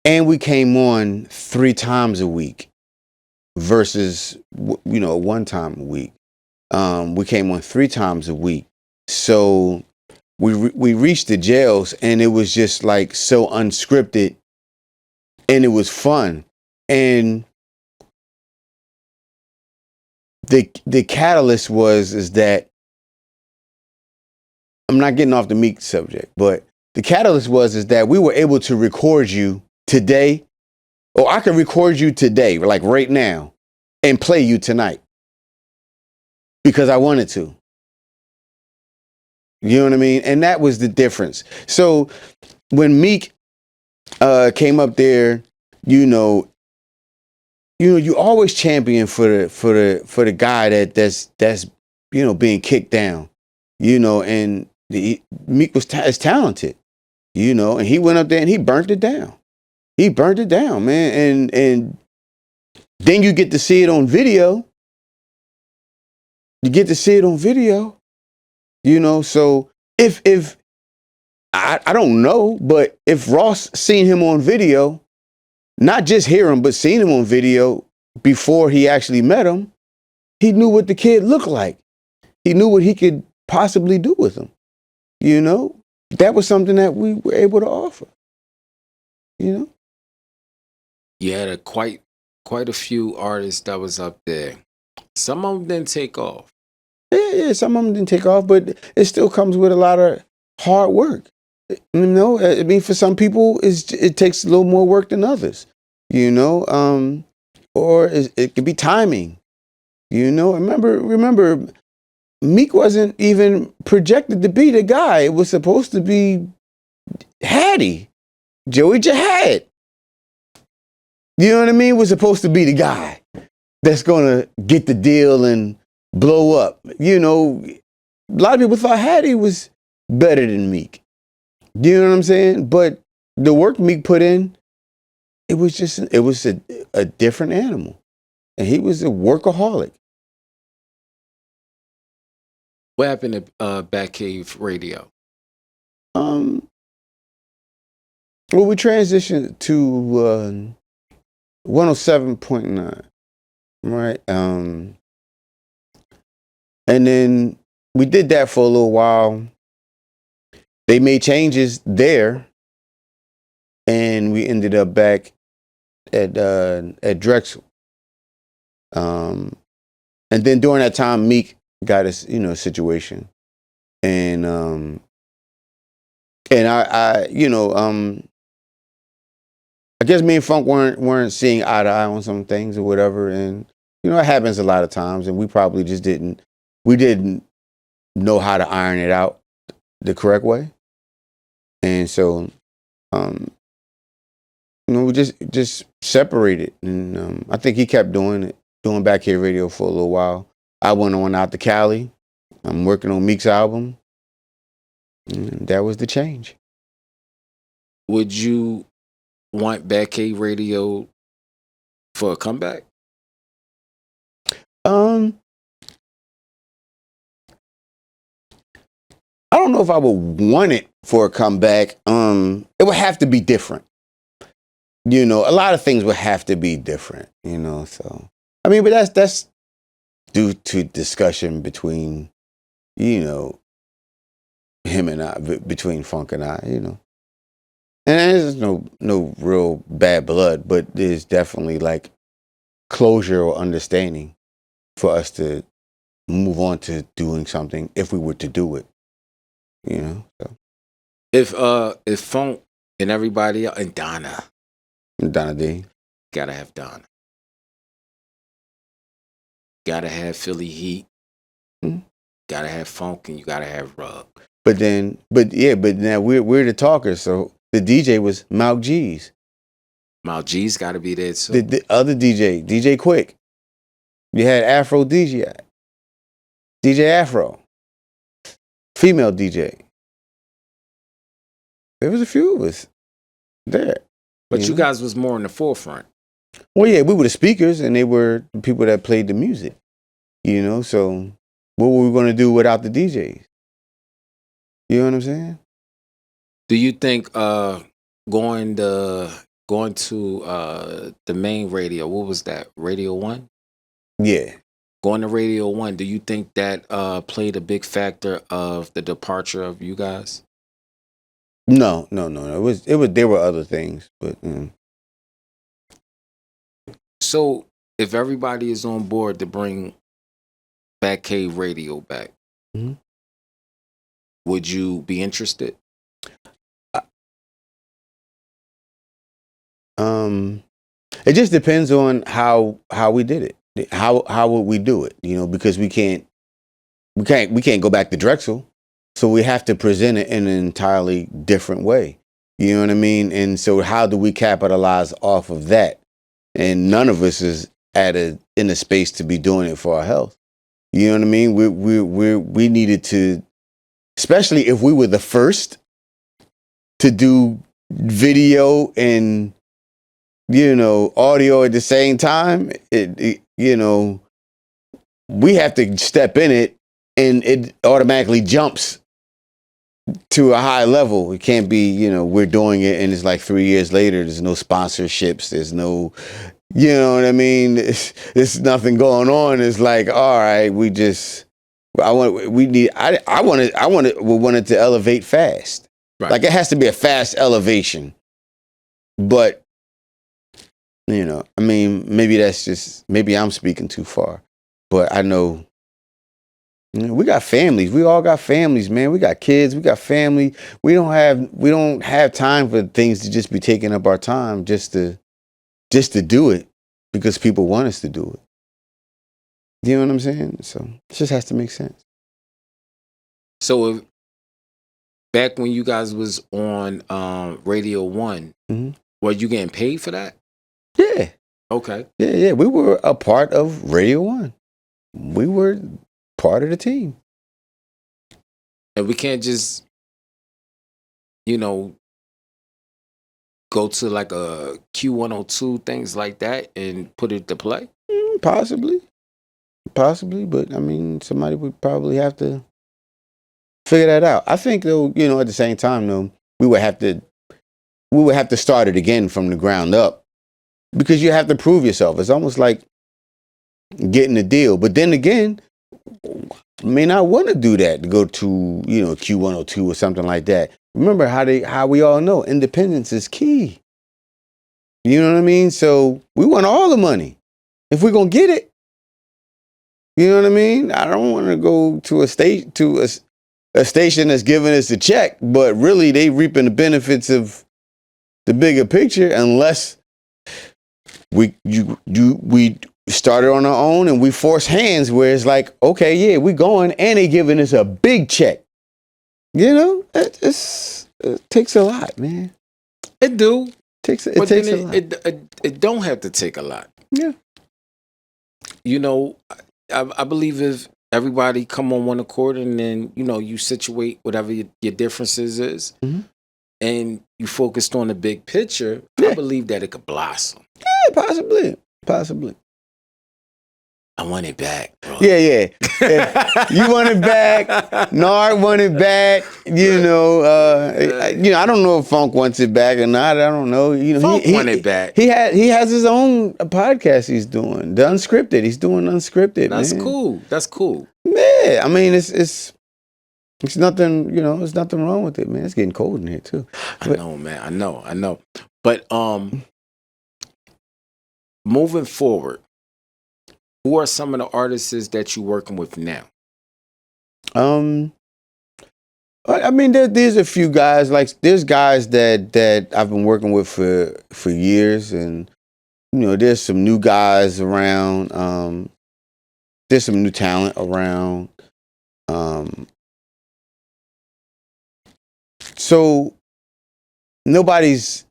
And we came on 3 times a week versus, you know, 1 time a week. We came on 3 times a week. So we reached the jails, and it was just like so unscripted, and it was fun. And the catalyst is that I'm not getting off the Meek subject, but the catalyst is that we were able to record you today, or I can record you today, like right now, and play you tonight because I wanted to. You know what I mean? And that was the difference. So when Meek came up there, you always champion for the guy that's you know being kicked down, you know, and Meek is talented, you know, and he went up there and he burnt it down. He burnt it down, man, and then you get to see it on video. You get to see it on video, you know. So if I don't know, but if Ross seen him on video, not just hear him, but seen him on video before he actually met him, he knew what the kid looked like. He knew what he could possibly do with him. You know, that was something that we were able to offer. You know, You had quite a few artists that was up there. Some of them didn't take off. Yeah. Some of them didn't take off, but it still comes with a lot of hard work. You know, I mean, for some people, it takes a little more work than others. You know, or it could be timing. You know, remember, Meek wasn't even projected to be the guy. It was supposed to be Hattie, Joey Jihad. You know what I mean? Was supposed to be the guy that's gonna get the deal and blow up. You know, a lot of people thought Hattie was better than Meek. You know what I'm saying? But the work Meek put in, it was a different animal, and he was a workaholic. What happened to Batcave Radio? Well, we transitioned to 107.9, right? And then we did that for a little while. They made changes there, and we ended up back at Drexel. And then during that time, Meek got us, you know, a situation, and I guess me and Funk weren't seeing eye to eye on some things or whatever, and you know it happens a lot of times, and we probably just didn't know how to iron it out the correct way, and so we just separated, and I think he kept doing Batcave Radio for a little while. I went on out to Cali. I'm working on Meek's album, and that was the change. Would you want Batcave Radio for a comeback? I don't know if I would want it for a comeback. It would have to be different. A lot of things would have to be different. So I mean, but that's due to discussion between, him and I, between Funk and I. And there's no real bad blood, but there's definitely like closure or understanding for us to move on to doing something if we were to do it. So If Funk and everybody else, and Donna D, gotta have Donna, gotta have Philly Heat, gotta have Funk, and you gotta have Rug. But now we're the talkers. So the DJ was Mount G's. Mount G's gotta be there too. The other DJ Quick. You had Afro DJ Afro, female DJ. There was a few of us there. But you guys was more in the forefront. Well, yeah, we were the speakers, and they were the people that played the music. So what were we going to do without the DJs? You know what I'm saying? Do you think going to the main radio, what was that? Radio 1? Yeah. Going to Radio 1, do you think that played a big factor of the departure of you guys? No. It was there were other things, but So if everybody is on board to bring Batcave Radio back, would you be interested? It just depends on how we did it. How would we do it? Because we can't go back to Drexel. So we have to present it in an entirely different way. You know what I mean? And so how do we capitalize off of that? And none of us is in a space to be doing it for our health. You know what I mean? We needed to, especially if we were the first to do video and audio at the same time. We have to step in it, and it automatically jumps to a high level. It can't be, we're doing it and it's like 3 years later, there's no sponsorships, there's no, you know what I mean? There's nothing going on. It's like, all right, we wanted to elevate fast. Right. Like it has to be a fast elevation. But, maybe I'm speaking too far, but I know, we got families. We all got families, man. We got kids. We got family. We don't have time for things to just be taking up our time just to do it because people want us to do it. You know what I'm saying? So it just has to make sense. So back when you guys was on Radio 1, were you getting paid for that? Yeah. Okay. Yeah. We were a part of Radio 1. We were part of the team. And we can't just, go to like a Q102, things like that, and put it to play? Possibly. But somebody would probably have to figure that out. I think though, at the same time though, we would have to start it again from the ground up because you have to prove yourself. It's almost like getting a deal. But then again, I may not want to do that, to go to, Q102 or something like that. Remember how we all know independence is key. You know what I mean? So we want all the money if we're going to get it. You know what I mean? I don't want to go to a station that's giving us a check, but really they reaping the benefits of the bigger picture unless we started on our own and we force hands where it's like, okay, yeah, we going and they giving us a big check. It takes a lot, man. It takes a lot. It don't have to take a lot. Yeah. You know, I believe if everybody come on one accord and then, you know, you situate whatever your differences is Mhm. and you focused on the big picture, Yeah. I believe that it could blossom. Yeah, possibly. I want it back, bro. Yeah. You want it back. Nard want it back. You know, I don't know if Funk wants it back or not. I don't know. You know, Funk want it back. He has his own podcast he's doing. The unscripted. He's doing unscripted. That's man. cool. That's cool. Yeah, I mean, it's nothing. You know, there's nothing wrong with it, man. It's getting cold in here too. I know, man. I know. But moving forward, who are some of the artists that you're working with now? I mean, there's a few guys. Like, there's guys that I've been working with for years, and you know, there's some new guys around. There's some new talent around. So nobody's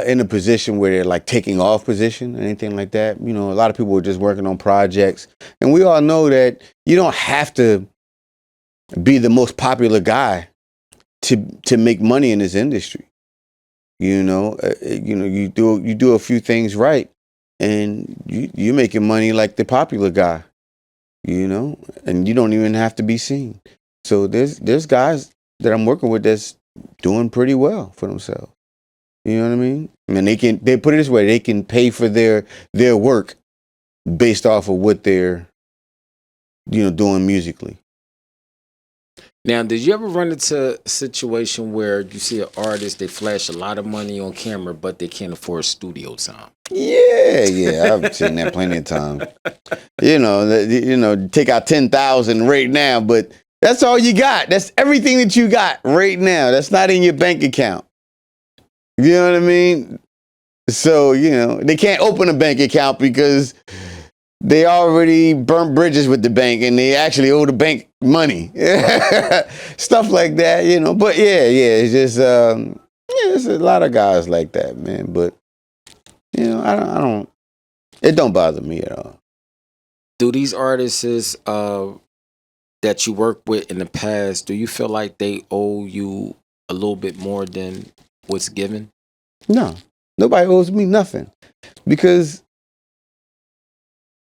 in a position where they're like taking off position or anything like that. You know, a lot of people are just working on projects, and we all know that you don't have to be the most popular guy to make money in this industry. You know, you do a few things right, and you're making money like the popular guy. You know, and you don't even have to be seen. So there's guys that I'm working with that's doing pretty well for themselves. You know what I mean? I mean, they put it this way, they can pay for their work based off of what they're, you know, doing musically. Now, did you ever run into a situation where you see an artist, they flash a lot of money on camera, but they can't afford studio time? Yeah, I've seen that plenty of times. You know, take out 10,000 right now, but that's all you got. That's everything that you got right now. That's not in your bank account. You know what I mean? So, you know, they can't open a bank account because they already burnt bridges with the bank and they actually owe the bank money. Stuff like that, you know. But yeah, it's just, there's a lot of guys like that, man. But, you know, it don't bother me at all. Do these artists that you work with in the past, do you feel like they owe you a little bit more than what's given? No, nobody owes me nothing because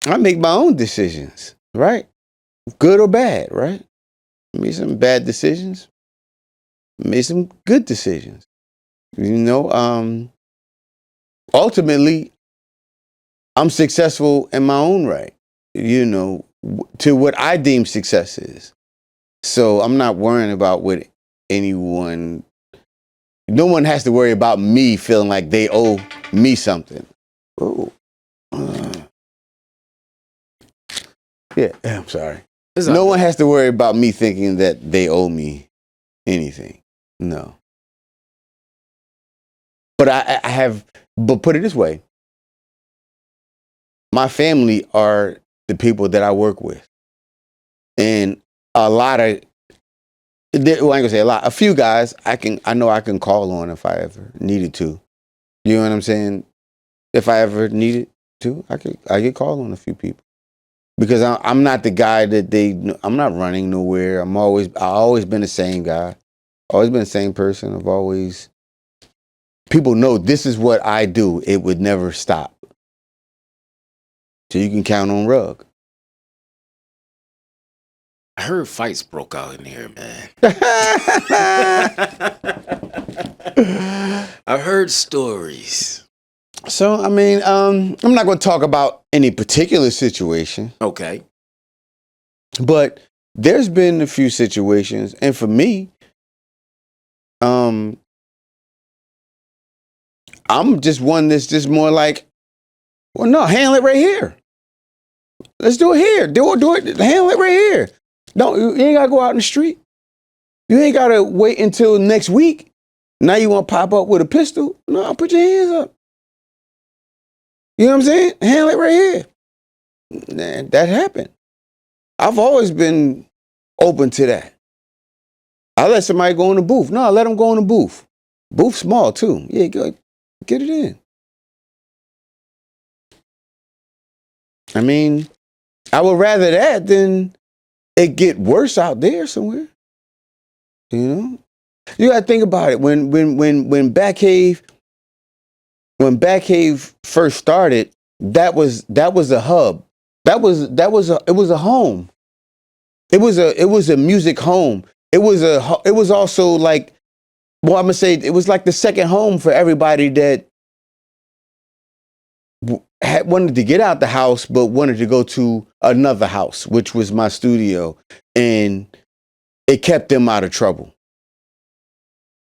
I make my own decisions, right? Good or bad, right? Made some bad decisions, made some good decisions. You know, ultimately, I'm successful in my own right, you know, to what I deem success is. So I'm not worrying about what anyone, no one has to worry about me feeling like they owe me something. Oh. Yeah, I'm sorry. No one has to worry about me thinking that they owe me anything. No. But I have, but put it this way. My family are the people that I work with. And a lot of, well, I ain't gonna say a lot, a few guys I know I can call on if I ever needed to. You know what I'm saying? If I ever needed to, I could call on a few people. Because I'm not the guy that I'm not running nowhere. I've always been the same guy. Always been the same person. People know this is what I do. It would never stop. So you can count on Rug. I heard fights broke out in here, man. I've heard stories. So, I mean, I'm not going to talk about any particular situation. Okay. But there's been a few situations. And for me, I'm just one that's just more like, well, no, handle it right here. Let's do it here. Do it. Handle it right here. You ain't got to go out in the street. You ain't got to wait until next week. Now you want to pop up with a pistol? No, put your hands up. You know what I'm saying? Handle it right here. And that happened. I've always been open to that. I let somebody go in the booth. No, I let them go in the booth. Booth small too. Yeah, good. Get it in. I mean, I would rather that than it get worse out there somewhere. You know? You gotta think about it. When Batcave first started, that was a hub. It was a home. It was a music home. It was also like, well, I'm gonna say it was like the second home for everybody that had wanted to get out the house but wanted to go to another house, which was my studio, and it kept them out of trouble.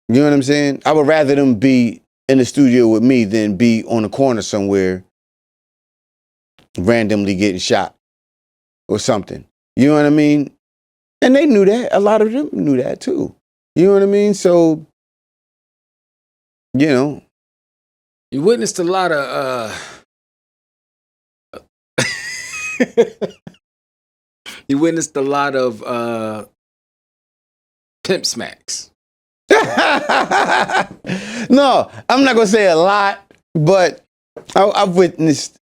You know what I'm saying? I would rather them be in the studio with me than be on a corner somewhere randomly getting shot or something. You know what I mean? And they knew that. A lot of them knew that too. You know what I mean? So, you know. You witnessed a lot of you witnessed a lot of pimp smacks. No, I'm not gonna say a lot, but I've witnessed,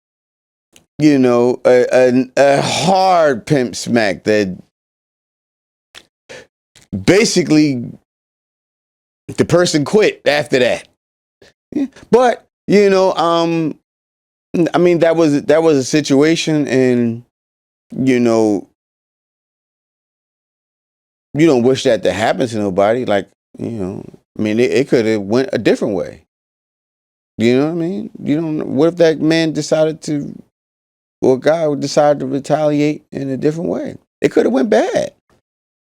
you know, a hard pimp smack that basically the person quit after that. But you know, I mean that was a situation, and you know, you don't wish that to happen to nobody. Like, you know, I mean, it could have went a different way. You know what I mean? You don't. What if that man decided to, or guy decided to retaliate in a different way? It could have went bad.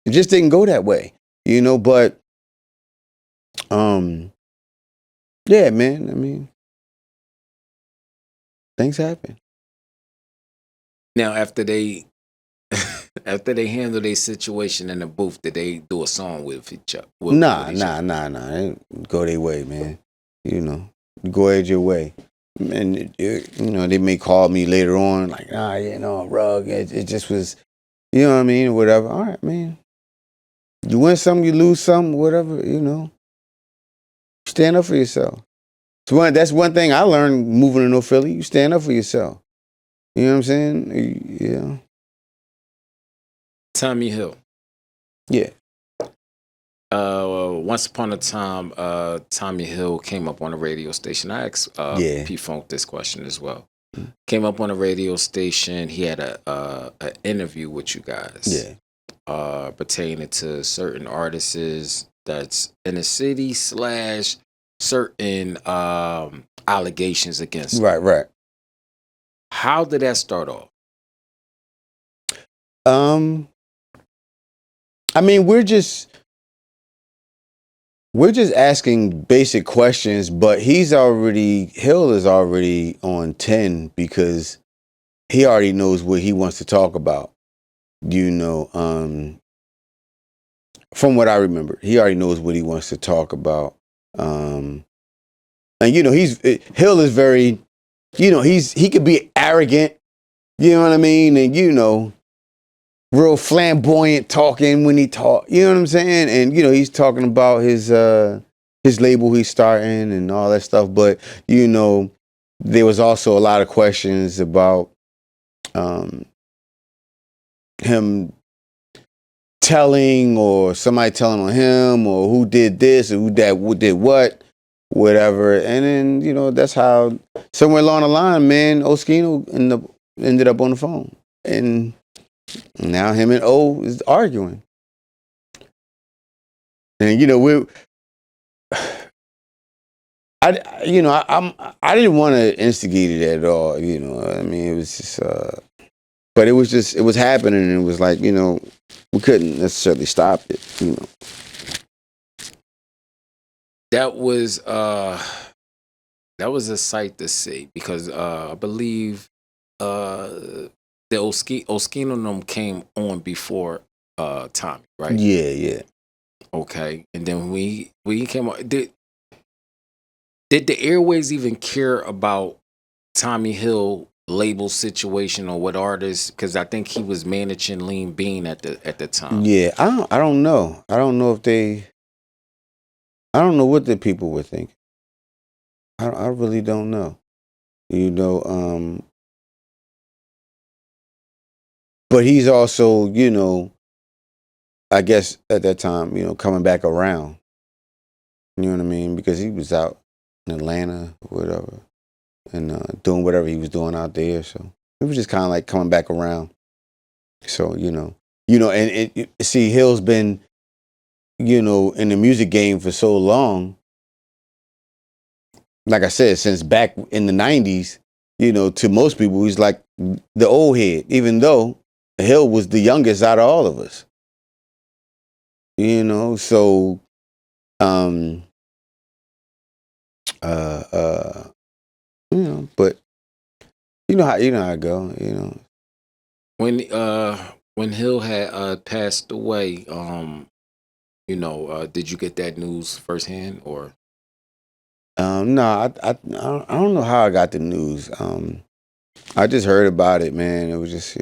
It just didn't go that way. You know, but yeah, man. I mean, things happen. Now, after they after they handle their situation in the booth, did they do a song with each other? Nah. They go their way, man. You know, go your way. And you know, they may call me later on, like, you know, Rug. It just was, you know what I mean, or whatever. All right, man. You win some, you lose some, whatever. You know, stand up for yourself. That's one thing I learned moving to North Philly. You stand up for yourself. You know what I'm saying? Yeah. Tommy Hill. Yeah. Once upon a time, Tommy Hill came up on a radio station. I asked P Funk this question as well. Came up on a radio station. He had a interview with you guys. Yeah. Pertaining to certain artists that's in the city / certain allegations against them. Right. How did that start off? I mean, we're just asking basic questions, but Hill is already on 10 because he already knows what he wants to talk about. You know, from what I remember, he already knows what he wants to talk about. And you know, Hill is very, you know, he could be arrogant, you know what I mean? And you know, real flamboyant talking when he talk, you know what I'm saying? And you know, he's talking about his label he's starting and all that stuff. But you know, there was also a lot of questions about him telling, or somebody telling on him, or who did this or who did what, whatever. And then you know, that's how somewhere along the line, man, Oskino ended up on the phone, and now him and O is arguing. And you know, I didn't want to instigate it at all. You know, I mean, it was just, but it was happening, and it was like, you know, we couldn't necessarily stop it. You know, That was a sight to see because I believe the Oskino and them came on before Tommy, right? Yeah. Okay, and then when he came on, did the Airways even care about Tommy Hill label situation or what artists? Because I think he was managing Lean Bean at the time. Yeah, I don't know. I don't know what the people were thinking. I really don't know. You know, but he's also, I guess at that time, coming back around. You know what I mean? Because he was out in Atlanta or whatever, and doing whatever he was doing out there. So it was just kind of like coming back around. So and see, Hill's been, in the music game for so long. Like I said, since back in the '90s, to most people, he's like the old head, even though Hill was the youngest out of all of us. So um uh uh but you know how it go. When Hill had passed away, did you get that news firsthand or? No, I don't know how I got the news. I just heard about it, man. It was just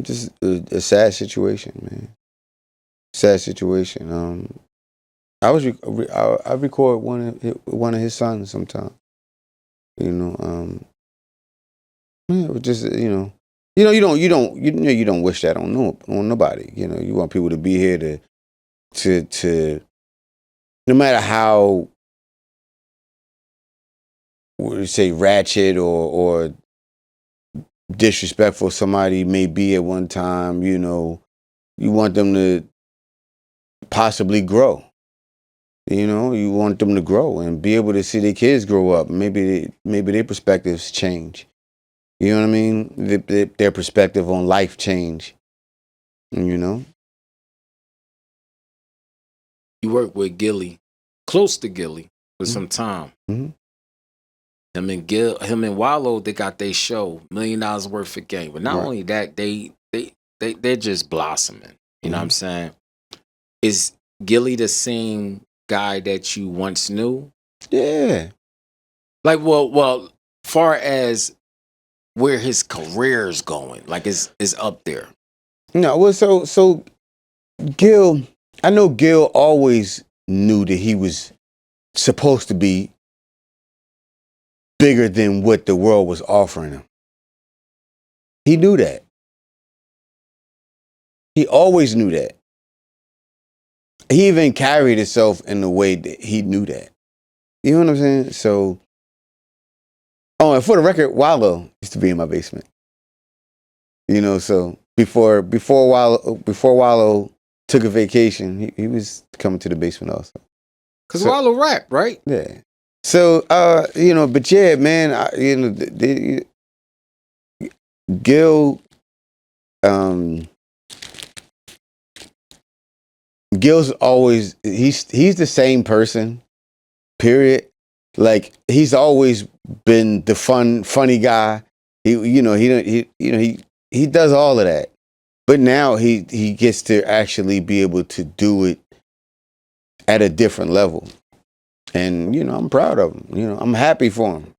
just a sad situation, man. Sad situation. I record one of his sons sometime. You know, yeah, it was just you don't wish that on nobody. You want people to be here to no matter how, what do you say, ratchet or disrespectful somebody may be at one time. You want them to possibly grow. You want them to grow and be able to see their kids grow up. Maybe their perspectives change. You know what I mean? Their perspective on life change. You know? You worked with Gilly, close to Gilly, for Mm-hmm. some time. Mm-hmm. Him and Wallow, they got their show, $1 million worth of game. But not Right. only that, they're just blossoming. You know what I'm saying? Is Gilly the same guy that you once knew? Yeah. Like, well, far as where his career is going, like is up there. No, well, so Gil, I know Gil always knew that he was supposed to be bigger than what the world was offering him. He knew that. He always knew that. He even carried himself in the way that he knew that. You know what I'm saying? So, and for the record, Wallow used to be in my basement. So before Wallow took a vacation, he was coming to the basement also. Cause Wallow rap, right? Yeah. So but yeah, man, Gil, Gil's always he's the same person. Period. Like he's always been the funny guy. He does all of that, but now he gets to actually be able to do it at a different level, and I'm proud of him. I'm happy for him.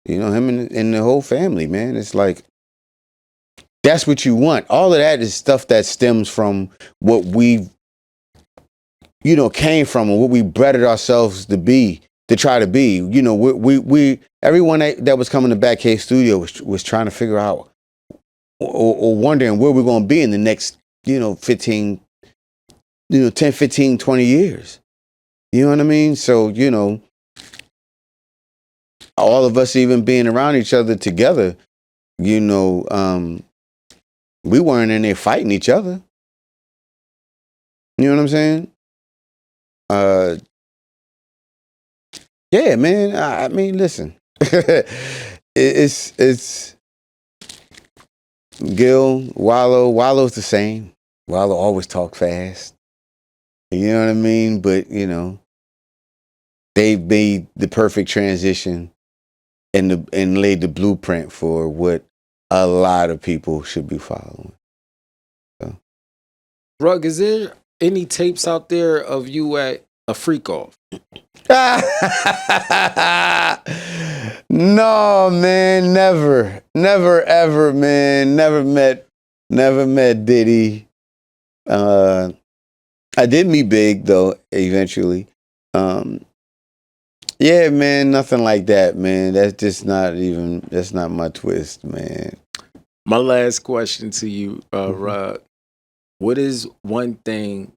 Him and the whole family, man. It's like that's what you want. All of that is stuff that stems from what we came from and what we bred ourselves to try to be. We everyone that was coming to Batcave Studio was trying to figure out or wondering where we're going to be in the next 15 10 15 20 years. You know what I mean? So all of us even being around each other together, we weren't in there fighting each other. You know what I'm saying? Yeah, man. I mean, listen, it's Gil, Wallow. Wallow's the same. Wallow always talk fast. You know what I mean? But they've made the perfect transition and laid the blueprint for what a lot of people should be following. So. Rug, is there any tapes out there of you at a freak off? No, man, never ever, man. Never met Diddy. I did meet Big though eventually. Yeah, man, nothing like that, man. That's just not even. That's not my twist, man. My last question to you, Mhm. Rod. What is one thing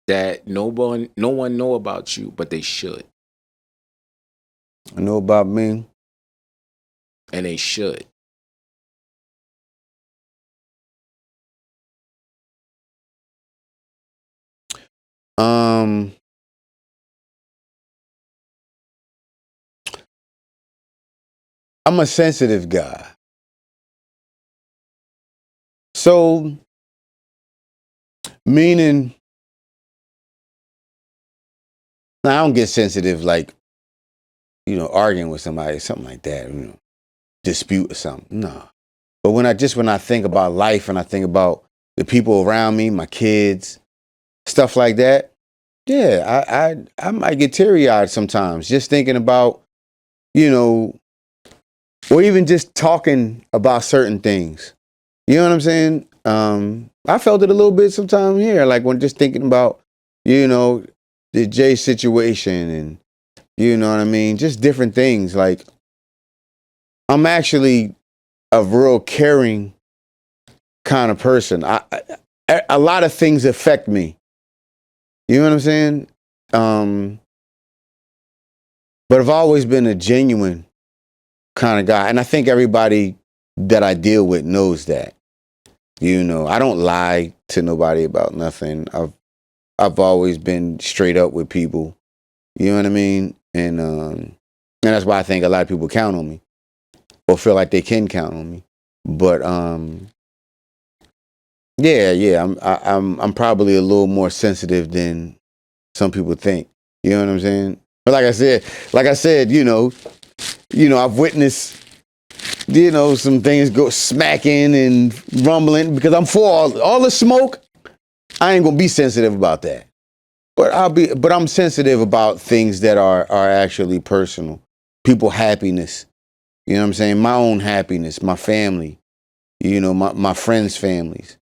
that no one know about you, but they should, I know about me. and they should? Um, I'm a sensitive guy, so meaning now I don't get sensitive like arguing with somebody, something like that, dispute or something. No, but when I think about life and I think about the people around me, my kids, stuff like that. Yeah, I might get teary eyed sometimes just thinking about you know, or even just talking about certain things. You know what I'm saying? I felt it a little bit sometime here, like when just thinking about, you know, the Jay situation and you know what I mean, just different things. Like I'm actually a real caring kind of person. A lot of things affect me. You know what I'm saying? Um, but I've always been a genuine kind of guy, and I think everybody that I deal with knows that. I don't lie to nobody about nothing. I've always been straight up with people. You know what I mean? And that's why I think a lot of people count on me or feel like they can count on me. But yeah, I'm probably a little more sensitive than some people think. You know what I'm saying? But like I said, I've witnessed some things go smacking and rumbling because I'm for all the smoke. I ain't gonna be sensitive about that. But I'm sensitive about things that are actually personal. People happiness. You know what I'm saying? My own happiness, my family, my friends' families.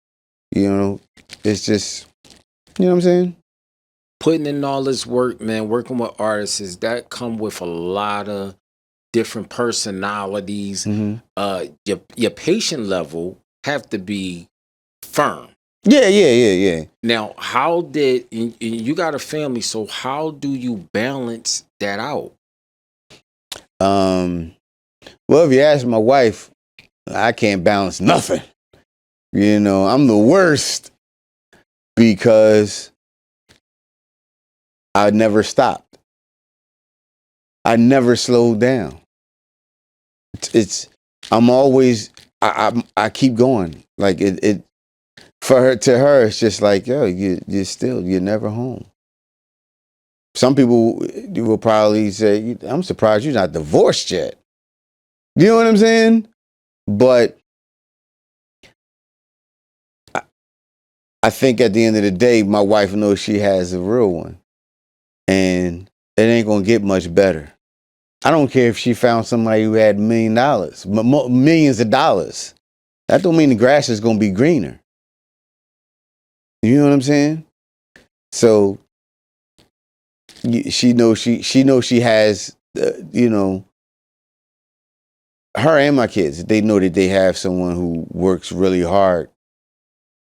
You know, it's just you know what I'm saying? Putting in all this work, man, working with artists, that come with a lot of different personalities. Hmm. Your patient level have to be firm. Yeah. Now, how did and you got a family? So how do you balance that out? Um, well, if you ask my wife, I can't balance nothing. I'm the worst because I never stopped. I never slowed down. It's I'm always I keep going. Like it for her to her it's just like, yo, you're never home. Some people you will probably say, I'm surprised you're not divorced yet. You know what I'm saying? But I, I think at the end of the day, my wife knows she has a real one. And it ain't gonna get much better. I don't care if she found somebody who had $1 million, millions of dollars. That don't mean the grass is gonna be greener. You know what I'm saying? So she knows she has her and my kids. They know that they have someone who works really hard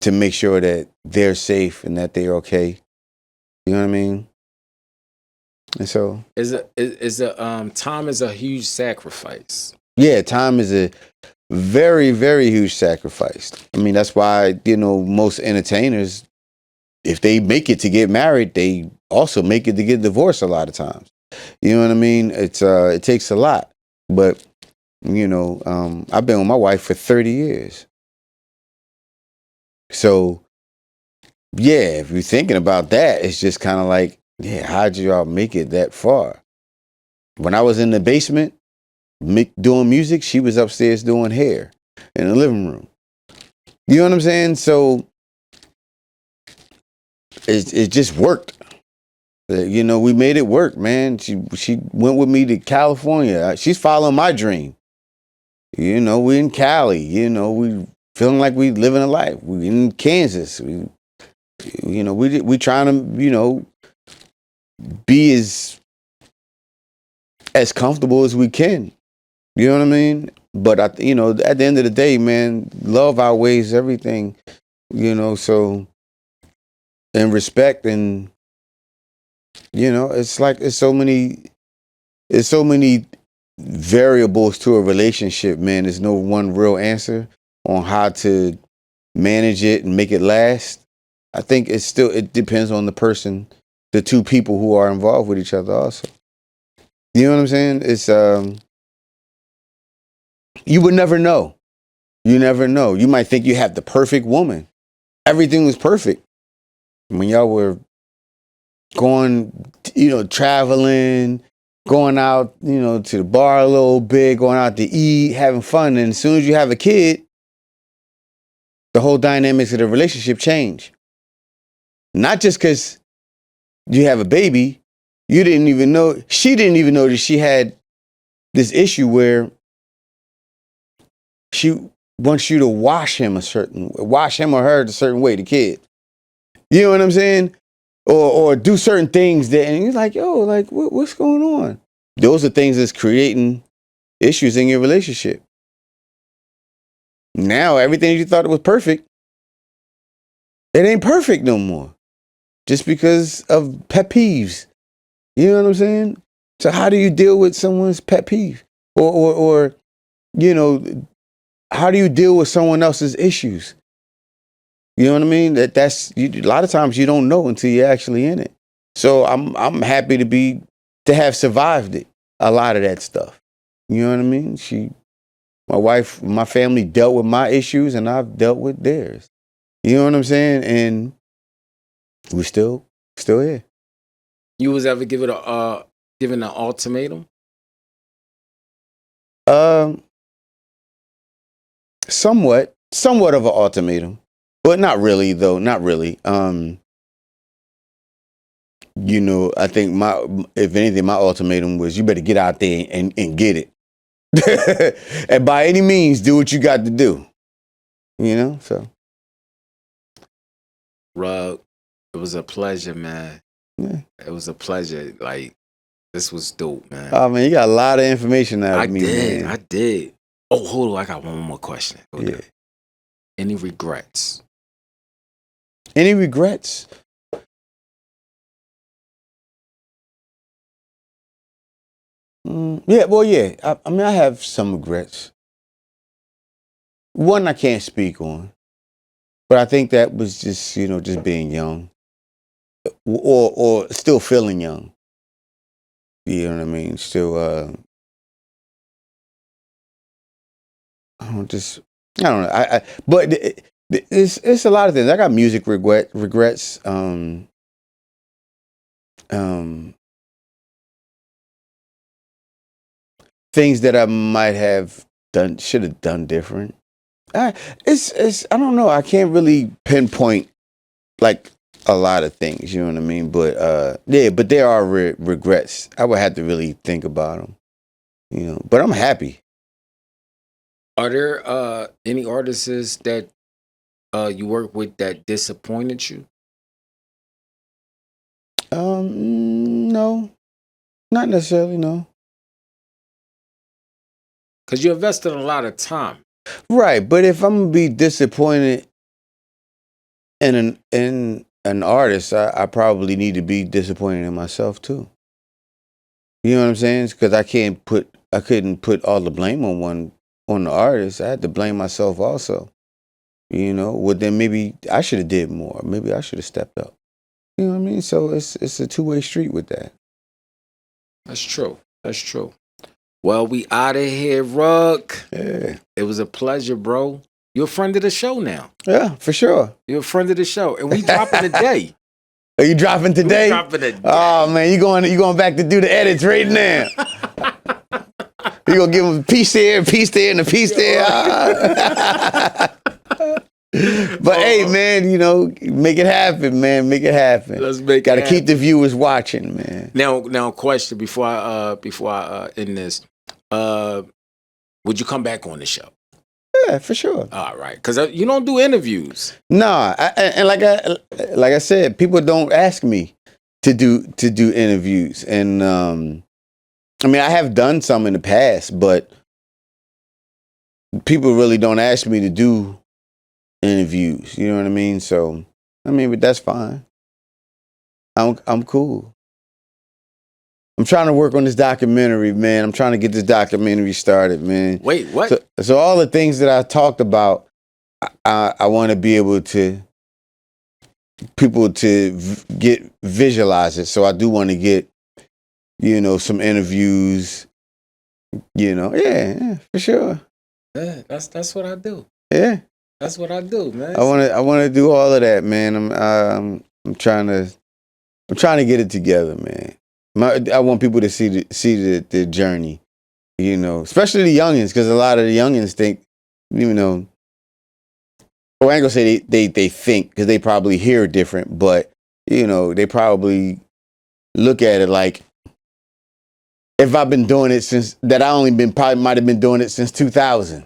to make sure that they're safe and that they're okay. You know what I mean? And so Time is a huge sacrifice. yeah, time is a very very huge sacrifice. I mean that's why most entertainers, if they make it to get married, they also make it to get divorced a lot of times. You know what I mean? It takes a lot. But I've been with my wife for 30 years. So yeah, if you're thinking about that, it's just kind of like, yeah, how'd y'all make it that far? When I was in the basement doing music, she was upstairs doing hair in the living room. You know what I'm saying? So it just worked. We made it work, man. She went with me to California. She's following my dream. We in Cali. We feeling like we living a life. We in Kansas. We trying to be as as comfortable as we can. You know what I mean? But at the end of the day, man, love outweighs everything. So and respect, and it's like it's so many variables to a relationship, man. There's no one real answer on how to manage it and make it last. I think it depends on the person, the two people who are involved with each other also. You know what I'm saying? It's you would never know. You never know. You might think you have the perfect woman. Everything was perfect when y'all were going, traveling, going out, to the bar a little bit, going out to eat, having fun. And as soon as you have a kid, the whole dynamics of the relationship change. Not just because you have a baby, she didn't even know that she had this issue where she wants you to wash him or her a certain way, the kid. You know what I'm saying? Or do certain things that, and you're like, yo, like, what's going on? Those are things that's creating issues in your relationship. Now, everything you thought was perfect, it ain't perfect no more. Just because of pet peeves. You know what I'm saying? So how do you deal with someone's pet peeve? Or how do you deal with someone else's issues? You know what I mean? A lot of times you don't know until you're actually in it. So I'm happy to have survived it. A lot of that stuff. You know what I mean? My wife, my family dealt with my issues, and I've dealt with theirs. You know what I'm saying? And we're still here. You was ever given an ultimatum? Somewhat of an ultimatum, but not really though. Not really. I think if anything, my ultimatum was you better get out there and get it, and by any means do what you got to do. So. Rug, it was a pleasure, man. Yeah. It was a pleasure. Like, this was dope, man. Oh man, you got a lot of information out of me, man. I did. Oh, hold on, I got one more question. Yeah. Any regrets? Any regrets? Yeah, well, yeah. I mean, I have some regrets. One I can't speak on, but I think that was just being young, or still feeling young. You know what I mean? Still, I don't know. But it's a lot of things. I got music regrets. Things that I might have should have done different. It's I don't know. I can't really pinpoint like a lot of things. You know what I mean? But yeah, but there are regrets. I would have to really think about them. But I'm happy. Are there any artists that you work with that disappointed you? No, not necessarily. No. Because you invested a lot of time. Right, but if I'm gonna be disappointed in an artist, I probably need to be disappointed in myself too. You know what I'm saying? Because I couldn't put all the blame on the artist. I had to blame myself also. Well then maybe I should have did more. Maybe I should have stepped up. You know what I mean? So it's a two-way street with that. That's true. Well, we out of here, Rug. Yeah. It was a pleasure, bro. You're a friend of the show now. Yeah, for sure. You're a friend of the show. And we dropping today. Are you dropping today? We dropping today. Oh man, you going back to do the edits right now. You gonna give them a piece there, and a piece there. But hey, man, make it happen, man. Make it happen. Let's make Gotta it keep the viewers watching, man. Now, question before I end this. Would you come back on the show? Yeah, for sure. All right, because you don't do interviews. Nah, and like I said, people don't ask me to do interviews, and I mean, I have done some in the past, but people really don't ask me to do interviews. You know what I mean? So, I mean, but that's fine. I'm cool. I'm trying to work on this documentary, man. I'm trying to get this documentary started, man. Wait, what? So all the things that I talked about, I want to be able to people to get visualize it. So I do want to get, some interviews. Yeah, for sure. Yeah, that's what I do. Yeah, That's what I do, man. I want to do all of that, man. I'm trying to get it together, man. I want people to see the journey, especially the youngins, because a lot of the youngins think, well, I ain't gonna say they think, because they probably hear different, but they probably look at it like, if I've been doing it since that, probably might have been doing it since 2000.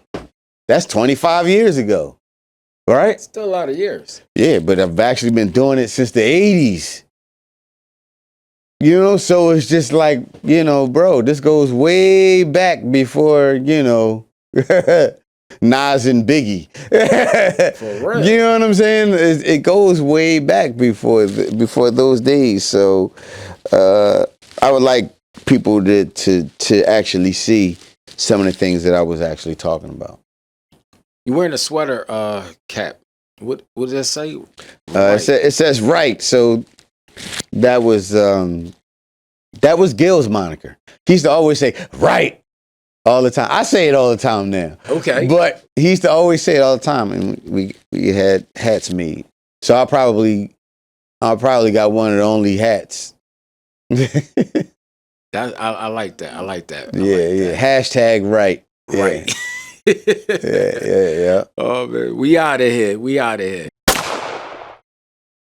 That's 25 years ago, right? Still a lot of years. Yeah, but I've actually been doing it since the 80s. So it's just like, bro, this goes way back before, Nas and Biggie. For real. You know what I'm saying? It goes way back before those days. So I would like people to actually see some of the things that I was actually talking about. You wearing a sweater cap. What does that say? Right. It says right. So that was Gil's moniker. He used to always say right all the time. I say it all the time now. Okay. But he used to always say it all the time, and we had hats made. So I probably got one of the only hats. I like that. I like that. Yeah. Hashtag right. Right. Yeah. Oh man, we out of here.